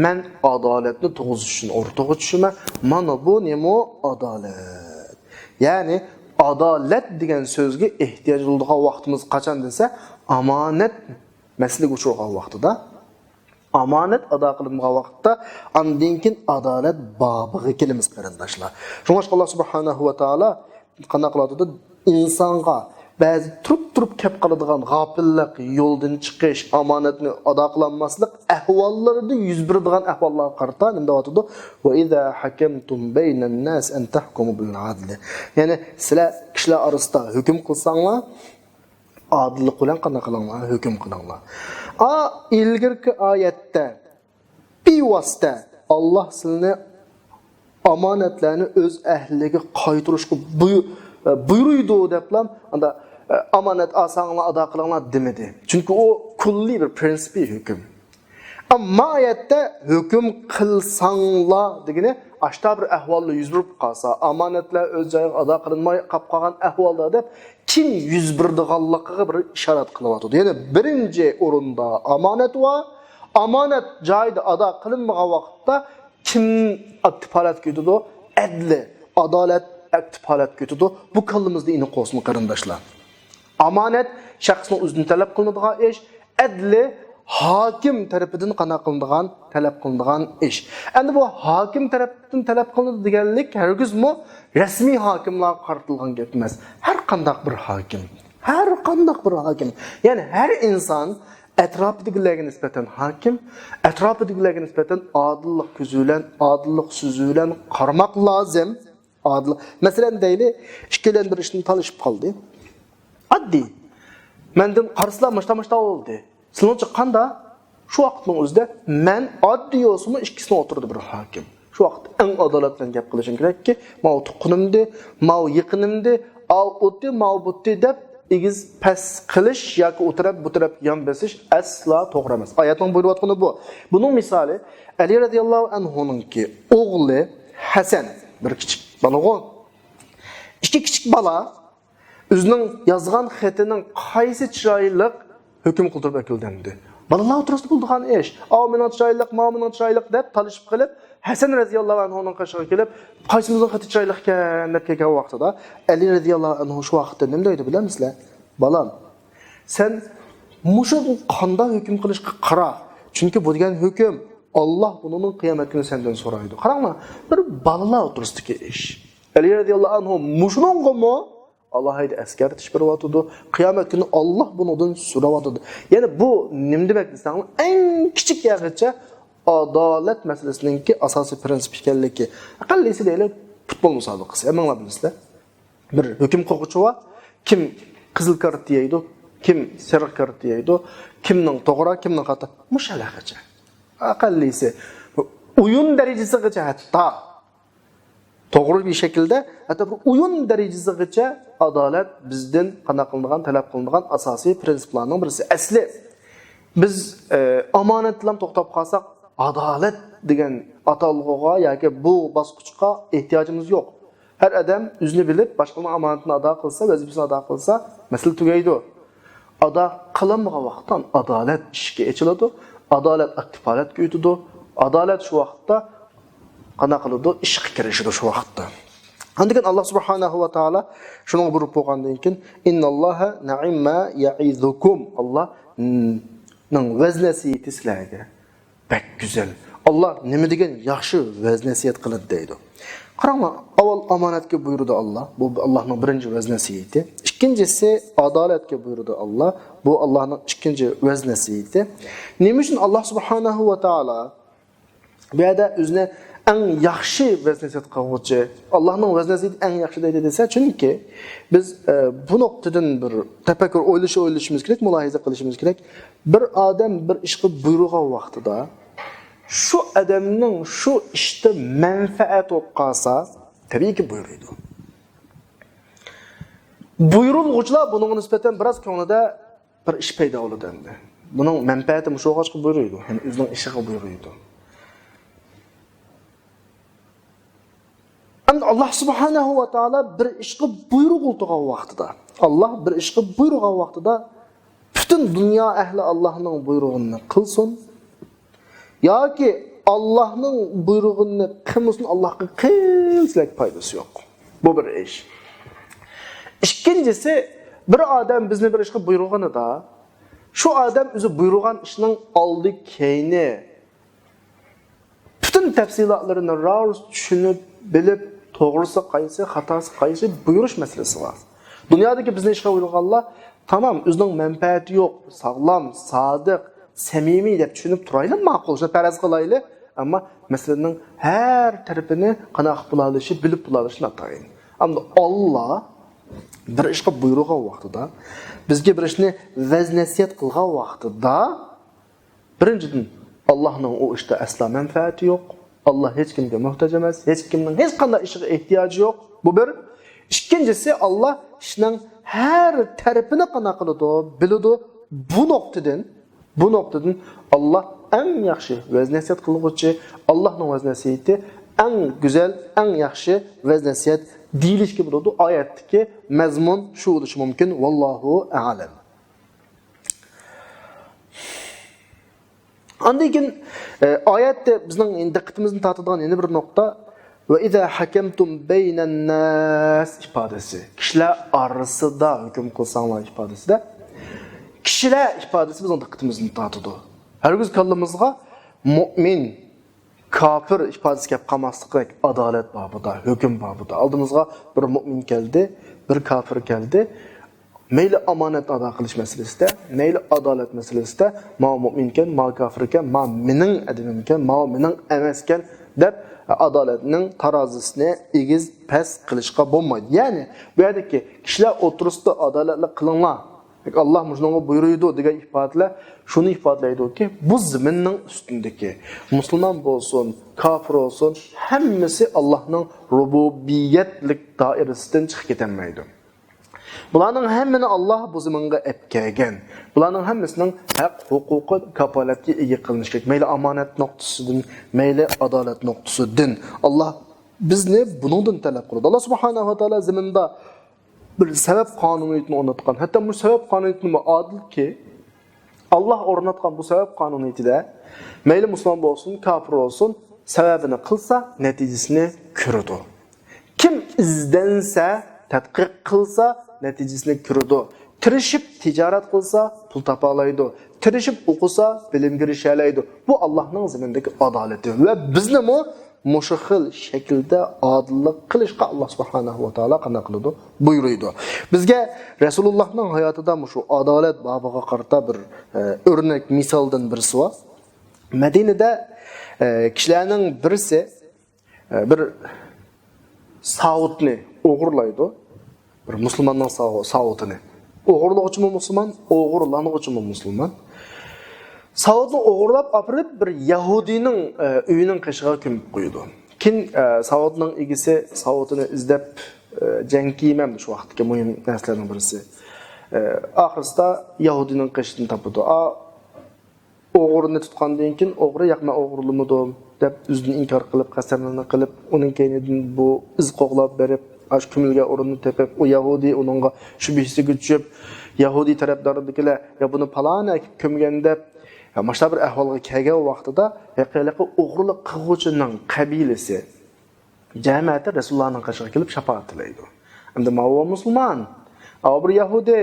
[SPEAKER 2] men adolatni to'g'izish uchun o'rtaga tushaman. Mana bu nima adolat? Ya'ni adolat degan so'zga ehtiyoj bo'ladigan vaqtimiz qachon desa, amonat masalaga uchragan vaqtida, amonat ado qilingan vaqtda, undan keyin adolat bobiga kelamiz qarindoshlar. Shunga Allah subhanahu va taolo qana qiladi? insonga ba'zi turib kep qoladigan g'afillik, yo'ldan chiqish, omonatni ado qilolmaslik ahvollarida yuz beradigan ahvollarga qarata nima deyotdi? Va idza hakamtum baynan nas an tahkumu bil adl. Ya'ni sizlar kishilar orasida hukm qilsanglar, adillik bilan qanday qilinglar, hukm qilinglar. İlgirki oyatda bevosita Alloh sizlarni omonatlarni o'z ahliga qaytarishga buyuruydu deblam, anda amanat asanglar ado qilinglar demedi. Chunki o kulli bir prinsipiy hukm. Amma oyatda hukm qilsanglar degani ashta bir ahvolda yuz berib qolsa, amonatlar o'z joyiga ado qilinmay qolib qolgan ahvolda deb kim yuz berdiganligiga bir ishorat qilyapti. Ya'ni birinchi o'rinda amonat va amonat joyida ado qilinmagan vaqtda kim aktifalat ko'tadi? Adli, adolat aktifalat ko'tadi. Bu kallimizda ini qo'sni qarindoshlar. Amonat shaxsning o'zini talab qilinadigan ish, adli hakim tarafidan qana qilinadigan talab qilinadigan ish. Endi bu hakim tarafidan talab qilinadi deganlik hargizmi rasmiy hokimlar qartilgan gap emas. Har qanday bir hokim, har qanday bir hokim. Ya'ni har inson atrofidagilarga nisbatan hokim, atrofidagilarga nisbatan odillik ko'zulan, odillik so'zulan qaramoq lozim. Adil. Masalan deyli, ikkilen bir ishni talishib qoldi. Addi. Mendan qarslar mashta oldi. Sizlarcha qanda shu vaqtning o'zida men oddiy yo'simi ikkisini o'tirdi bir hokim. Shu vaqt eng adolat bilan gap qilishim kerakki, mau tuqqunimdi, mau yiqinimdi, al o'tdi, mau butdi deb egiz pas qilish yoki o'tirib bu taraf yon besish asla to'g'ri emas. Oyatning buyurayotgani bu. Buning misoli Ali radhiyallohu anhu'ningki o'g'li Hasan bir kichik balagon. İki kichik bala o'zining yozgan xatining qaysi chiroylik hukm qildirib akildandi. Balalar o'tirib bo'lgan ish. Aminat chiroylik, ma'minat chiroylik deb talishib qilib, Hasan radhiyallohu anhuning qashig'iga kelib, qaysimizning xati chiroylik ekan deb kelgan vaqtida Ali radhiyallohu anhu shu vaqtda nima deydi bilamsizlar? Balam, sen mushu qanday hukm qilishga qara. Chunki bu degan hukm Allah bunun qiyomat kuni sendan so'raydi. Qaranglar, bir balalar o'tirishdagi ish. Ali radhiyallohu anhu mushrongmi Allah haydi eskartish beryotdi. Qiyomat kuni Allah bundan so'rayotdi. Ya'ni bu nima demak desanglar, eng kichik yag'icha adolat masalasiningki asosiy prinsip ekanligi. Aqallisi deylar futbol musobaqasi. Hammalar bilasizlar. Bir hukm qiluvchi va kim qizil kart yeydi, kim sariq kart yeydi, kimning to'g'ri, kimning xato. Mushalaqacha. Aqallisi o'yin darajasigacha hatto to'g'ri bir shaklda hatto bir o'yin darajasigacha adolat bizdan qana qilingan, talab qilingan asosiy prinsiplarning birisi. Asli biz omonat bilan to'xtab qolsak, adolat degan atalg'uga yoki bu bosqichga ehtiyojimiz yo'q. Har odam o'zini bilib, boshqaning omonatini ado qilsa, vazifasini ado qilsa, masala tugaydi. Ado qilinmagan vaqtdan adolat ishga echiladi. Adolat aktifalat ko'ydi. Adolat shu vaqtda qana qiladi, ishga kirishadi shu vaqtda. Andikan Alloh subhanahu va taolo shuni buyurib qo'ygandan keyin innalloha na'imma ya'izukum. Alloh ning vaznasiyati sizlarga bak go'zal. Alloh nima degan yaxshi vaznasiyat qiladi deydi. Qaranglar, avval omonatga buyurdi Alloh. Bu Allohning birinchi vaznasiyati. İkincisi adaletke buyurdu Allah. Bu Allah'ın ikinci vaznasiydi. Nima uchun Alloh subhanahu va taolo bu yerda o'zini eng yaxshi vaznasiyat qiluvchi, Allohning vaznasiyati eng yaxshi deydi desa, chunki biz bu nuqtadan bir tafakkur o'ylashimiz kerak, mulohaza qilishimiz kerak. Bir odam bir ish qilib buyurgan vaqtida shu odamning shu ishda manfaat bo'lib qolsa, tabiiyki buyuradi. Buyurulg'uchilar bunun nisbatan biroz ko'nglida bir ish paydo bo'ladi endi. Buning manfaati shu o'g'achga buyuradi, ya'ni o'zining ishiga buyuradi. Endi Alloh subhanahu va taolo bir ishga buyruq qilgan vaqtida, Alloh bir ishga buyurgan vaqtida butun dunyo ahli Allohning buyrug'ini qilsin yoki Allohning buyrug'ini qilmasin, Allohga qilsak foydasi yo'q. Bu bir ish. İkincisi, bir adam bizni bir ishga buyurganida, shu odam o'zi buyurgan ishning oldi keyni butun tafsilotlarini ro'z tushunib, bilib, to'g'risi qaysi, xatosi qaysi buyurish masalasi bor. Dunyodagi bizni ishga qo'yganlar, tamam, o'zining manfaati yo'q, sog'lom, sodiq, samimiy deb tushunib turaylik, ma'qul, shuni faraz qilaylik, ammo masalaning har tarafini qanaqa bo'lalishi, bilib bo'lalishi notayin. Ammo Alloh bir ishga buyurgan vaqtida, bizga bir ishni vaz-nasiyat qilgan vaqtida, birinchidan Allohning o ishda asla manfaati yo'q. Allah hech kimga muhtoj emas, hech kimning hech qanday ishiga ehtiyoji yo'q. Bu bir. Ikkinchisi, Allah ishning har tarafini qana qiladi, biladi. Bu noktadan Allah eng yaxshi vaz-nasiyat qiluvchi, Allohning vaz-nasiyati eng go'zal, eng yaxshi vaz-nasiyat deyilishga bo'ladi. Oyatdagi mazmun shu bo'lishi mumkin. Vallohu a'lam. Andayken oyatda bizning diqqatimizni tortadigan yana bir nuqta va iza hakamtum baynan nas ifodasi. Kishilar orasida hukm qilsanglar ifodasida. Kishilar ifodasi bizning diqqatimizni tortadi. Hargiz kallamizga mu'min, kafir ifodasi kelib qolmaslik adolat babida, hukm babida. Oldimizga bir mu'min keldi, bir kafir keldi. Meyli amanet ado qilish masalasida, meyli adolat masalasida, ma mu'minken, ma kafirken, ma mening adamimken, ma mening emasken deb adolatning tarozisini egiz pes qilishga bo'lmaydi. Ya'ni bu yerdagi kishilar o'tirisida adolatli qilinglar. Allah mujnonga buyuruydi degan ifodalar shuni ifodalaydi-ki, bu zaminning ustundagi musulmon bo'lsin, kafir bo'lsin, hammasi Allohning rububiyatlik doirasidan chiqib ketolmaydi. Bularning hammani Allah bu zamonga epkagan. Bularning hammasining haq, huquqi, kafolatga ega qilinishi kerak. Mayli amonat nuqtasidan, mayli adolat nuqtasidan. Allah bizni buningdan talab qiladi. Allah subhanahu va taolo zaminda bir sabab qonuniyatini o'rnatgan. Hatto bu sabab qonuniyatini adilki, Allah o'rnatgan bu sabab qonuniyatida mayli musulmon bo'lsin, kafir bo'lsin, sababini qilsa, natijasini ko'radi. Kim izdansa, tadqiq qilsa, natijasini ko'radi. Tirishib tijorat qilsa, pul topa oladi. Tirishib o'qisa, bilimga erishalaydi. Bu Allohning zimindagi adolati va bizni mushu xil shaklda odillik qilishga Alloh subhanahu va taolo qanday qiladi? Buyuruydi. Bizga Rasulullohning hayotida mushu adolat bobiga qarata bir o'rnak misoldan birisi bor. Madinada kishilarning birisi bir sautni o'g'irlaydi. Bir musulmonning sautini. O'g'irlovchi musulmon, o'g'irlanuvchi musulmon. Sautni o'g'irlab apirib bir Yahudiyning uyining qishig'iga ko'mib qo'ydi. Kin sautning egisi sautini izlab jang kiymam shu vaqtga muhim narsalarning birisi. Oxirsida Yahudiyning qishini topdi. O'g'rini tutgandan keyin o'g'ri yaqma o'g'irlamadim deb o'zini inkor qilib, qasamlarni qilib, uning keyinidan bu iz qo'g'lab berib aş kümülge orunu tepip, o Yahudi onunla şübhisi güçüp, Yahudi tarafdarındakiler ya bunu palana ekip kömgende ya maşta bir ahvalga kelgan vaqtida haqiqatda o'g'rilik qiluvchining qabilasi jamiyati Rasulullahning qashiga kelib shafaat tilaydi. Endi ma'o musulmon, bir Yahudi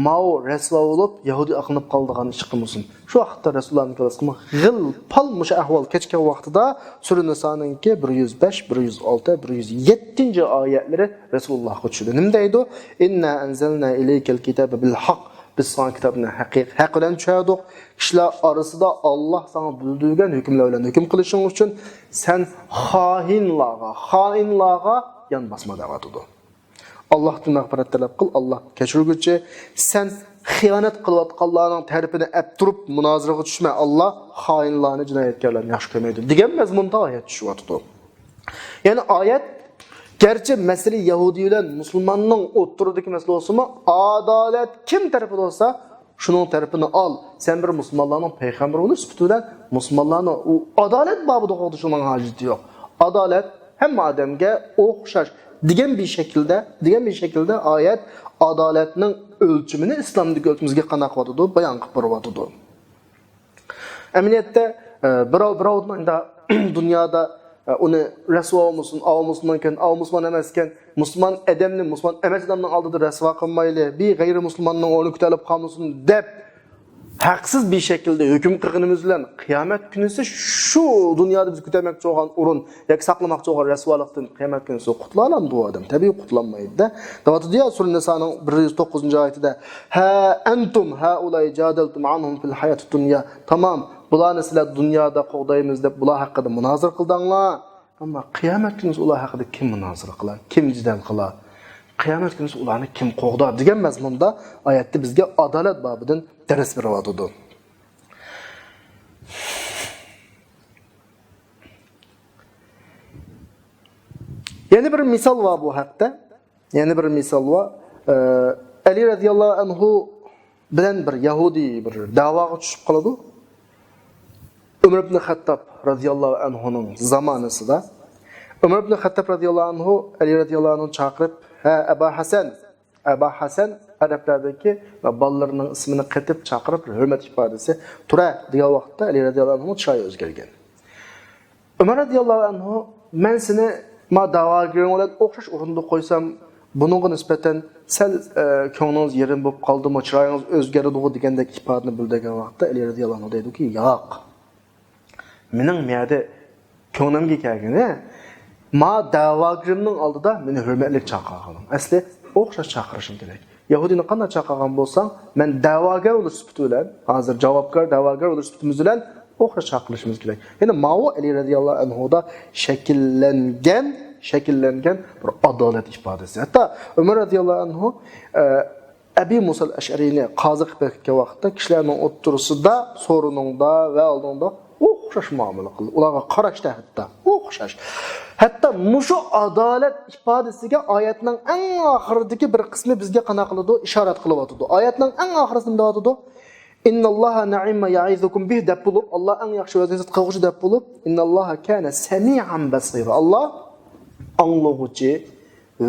[SPEAKER 2] ma'o rasvo bo'lib Yahudi aqlinib qoldigan ish qilmasin. Shu vaqtda Rasulullahning qilgan g'il pal musha ahvol kechgan vaqtida Sura Niso'ningki 105, 106, 107 oyatlari Rasulullohga tushdi. Nima deydi? Inna anzalna ilaykal kitaba bil haqq. Biz sana kitabını haq bilan tushirdik. Kishilar orasida Alloh sana bildirgan hukmlar bilan hukm qilishing uchun sen xoinlarga yon basma da'vatudi. Allohdan mag'firat talab qil, Alloh kechirguchi. Sen xiyonat qilayotganlarning tarafini ap turib munozaraga tushma. Alloh xoinlarni, jinoyatkorlarni yaxshi ko'rmaydi. degan mazmunda oyat tushyapti. Ya'ni oyat gerçi mesele Yahudi ile Müslümanın oturduğu mesele olsa mı, adalet kim tarafı olsa şunun tarafını al. Sen bir Müslümanların peygamber olur, sütüden Müslümanların o adalet babında konuşulmanın haceti yok. Adalet hem ademge okşaş digen bir şekilde ayet adaletinin ölçümünü İslam'daki ölçümüzge kanak vatıdı, bayan kıpır vatıdı. Emniyette biravdan da dünyada onu rasvo olmasın, Müslüman emasken, Müslüman edemli, Müslüman emas adamdan aldığı rasvo qilmayli, bir gayri Müslümanның onu kütəlib qalmasın deb haksız bir şekilde hüküm qilganimiz bilan qiyomat kunisi shu dunyoda biz kutamoqchi bo'lgan o'rin yoki saqlamoqchi bo'lgan rasvolikdan qiyomat kunisi qutula oladi bu odam. Tabiiy qutlanmaydi-da. Davotida ya Sura Niso'ning 109-oyatida ha antum haulay jadaltum anhum fil hayatid dunya. Tamam, bularni sizlar dunyoda qo'g'daymiz deb bular haqida munozir qildinglar. Ammo qiyomat kunisi ular haqida kim munozir qilar? Kim jidal qilar? Qiyomat kunisi ularni kim qo'g'dar degan mazmunda oyatda bizga adolat bobidan dars beryapti. Yana bir misol va bu haqda. Yana bir misol va Ali radhiyallohu anhu bilan bir Yahudi bir da'voga tushib qoladi. Umar ibn Xattob radhiyallohu anhuning zamonasida Umar ibn Xattob radhiyallohu anhu Ali radhiyallohu anhu chaqirib, "Ha Aba Hasan Arablardagi va bolalarning ismini qatib chaqirib hurmat ifodasi tura degan vaqtda Ali radhiyallohu anhu chiroyi o'zgargan. Umar radhiyallohu anhu men seni ma da'vogaring bilan o'xshash o'rinda qo'ysam, buningga nisbatan sal ko'nglingiz yerim bo'lib qoldimi, chiroyingiz o'zgardi degandek ifodani bildirgan vaqtda Ali radhiyallohu anhu dediki, "Yo'q. Mening miyada ko'nglimga kelgani ma da'vogarimning oldida meni hurmatli chaqirganim. Asli o'xshash chaqirishim kerak. Yahudini qanday chaqirgan bo'lsam, men da'vogar bo'lish sifati bilan, hozir javobgar, da'vogar bo'lish sifatimiz bilan o'xshash chaqirishimiz kerak." Ya'ni Ma'u Ali radhiyallohu anhu da shakllangan bir adolat ifodasi. Hatto Umar radhiyallohu anhu Abi Musa al-Ash'ariyni qozi qilib ketgan vaqtda kishilarning o'ttirisida, so'riningda va oldingda o'xshash muomala qildi. Ularga qarashda hatto o'xshash. Hatto mushu adolat ifodasiga oyatning eng oxiridagi bir qismi bizga qana qiladi, ishorat qilyapti. Oyatning eng oxirisida deyapti: "Innalloha na'imma ya'izukum bih" deb bo'lib, Alloh eng yaxshi vaziyat qilguvchi deb bo'lib, "Innalloha kana sami'an basir." Alloh anglag'uchi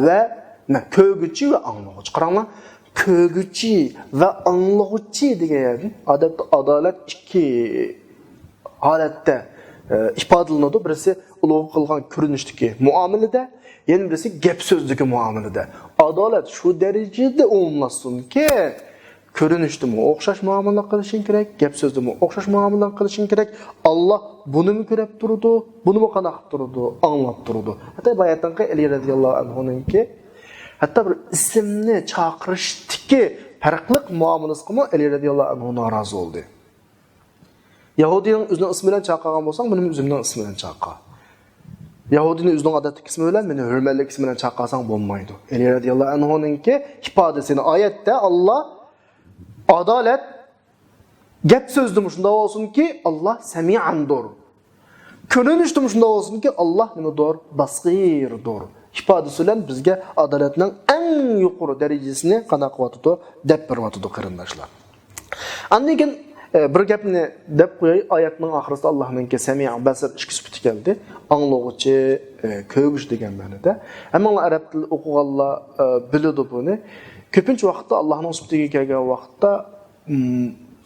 [SPEAKER 2] va ko'rguchi va anglag'uchi. Qaranglar, ko'rguchi va anglag'uchi degan odatda adolat ikki holatda ifodalanadi. Birisi ulug' qilgan ko'rinishdagi muomalada, yana birisi gap so'zdagi muomalada. Adolat shu darajada umumlashsunki, ko'rinishdimi o'xshash muomala qilishing kerak, gap so'zdimi o'xshash muomala qilishing kerak. Alloh bunimi ko'rib turdi, bunimi qanaq turdi, anglab turdi. Hatto bayatdan Ali radhiyallohu anhuninki hatto bir ismni chaqirishdagi farqli muomalasiga Ali radhiyallohu anhu norozi bo'ldi. Yahudining o'zining ismi bilan chaqirgan bo'lsang, mening o'zimning ismi bilan chaqir. Yahudining o'zining odatdagi ismi bilan meni hurmatli ismi bilan chaqirsang bo'lmaydi. Ali radhiyallohu anhuninki ifodasini oyatda Alloh adolat gap so'zdimi shunda bo'lsinki, Alloh sami'andir. Ko'rinishdimi shunda bo'lsinki, Alloh nimadir? Basirdir. Ifodasi bilan bizga adolatning eng yuqori darajasini qana qilyapti deb beryapti qarindoshlar. Andan keyin bir gapni deb qo'yay, oyatning oxirisida Allohning sami' basir ikki sifati keldi. Anglag'uchi, ko'rguchi degan ma'noda. Hamma arab tili o'qiganlar biladi buni. Ko'pincha vaqtda Allohning sifatiga kelgan vaqtda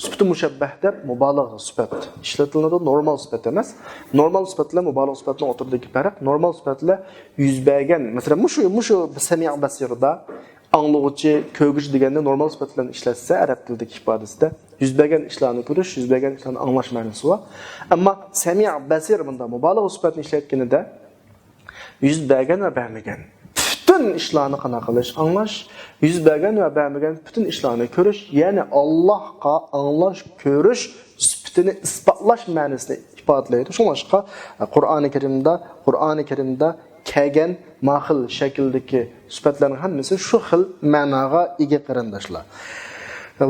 [SPEAKER 2] sifati mushabbahdir, mubolag'a sifat ishlatiladi, normal sifat emas. Normal sifat bilan mubolag'a sifatning o'rtasidagi farq, normal sifat bilan yuz bergan, masalan, mushu sami' basirda anglag'uchi, ko'rguchi deganda normal sifat bilan ishlatsa, arab tilidagi ifodasida yuz bergan ishlarni ko'rish, yuz bergan ishlarni anglash ma'nosi bor. Ammo sami' basir bunda mubolag'a sifatini ishlatganida yuz bergan va bermagan bütün ishlarni qana qilish, anglash, yuz bergan va bermagan bütün ishlarni ko'rish, ya'ni Allohga anglash, ko'rish sifatini isbotlash ma'nosini ifodalaydi. Shuningdek, Qur'oni Karimda kelgan mahil shakldagi sifatlarning hammasi shu xil ma'noga ega qarindoshlar.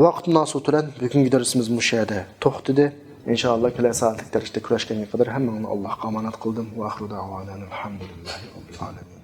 [SPEAKER 2] Vaqtdan so'turan bugungi darsimiz mushada to'xtadi. Inshaalloh kelasi soatlik darsda kurashganga qadar hammani Allohga omonat qildim. Va oxiru da'vona alhamdulillahi robbil alamin.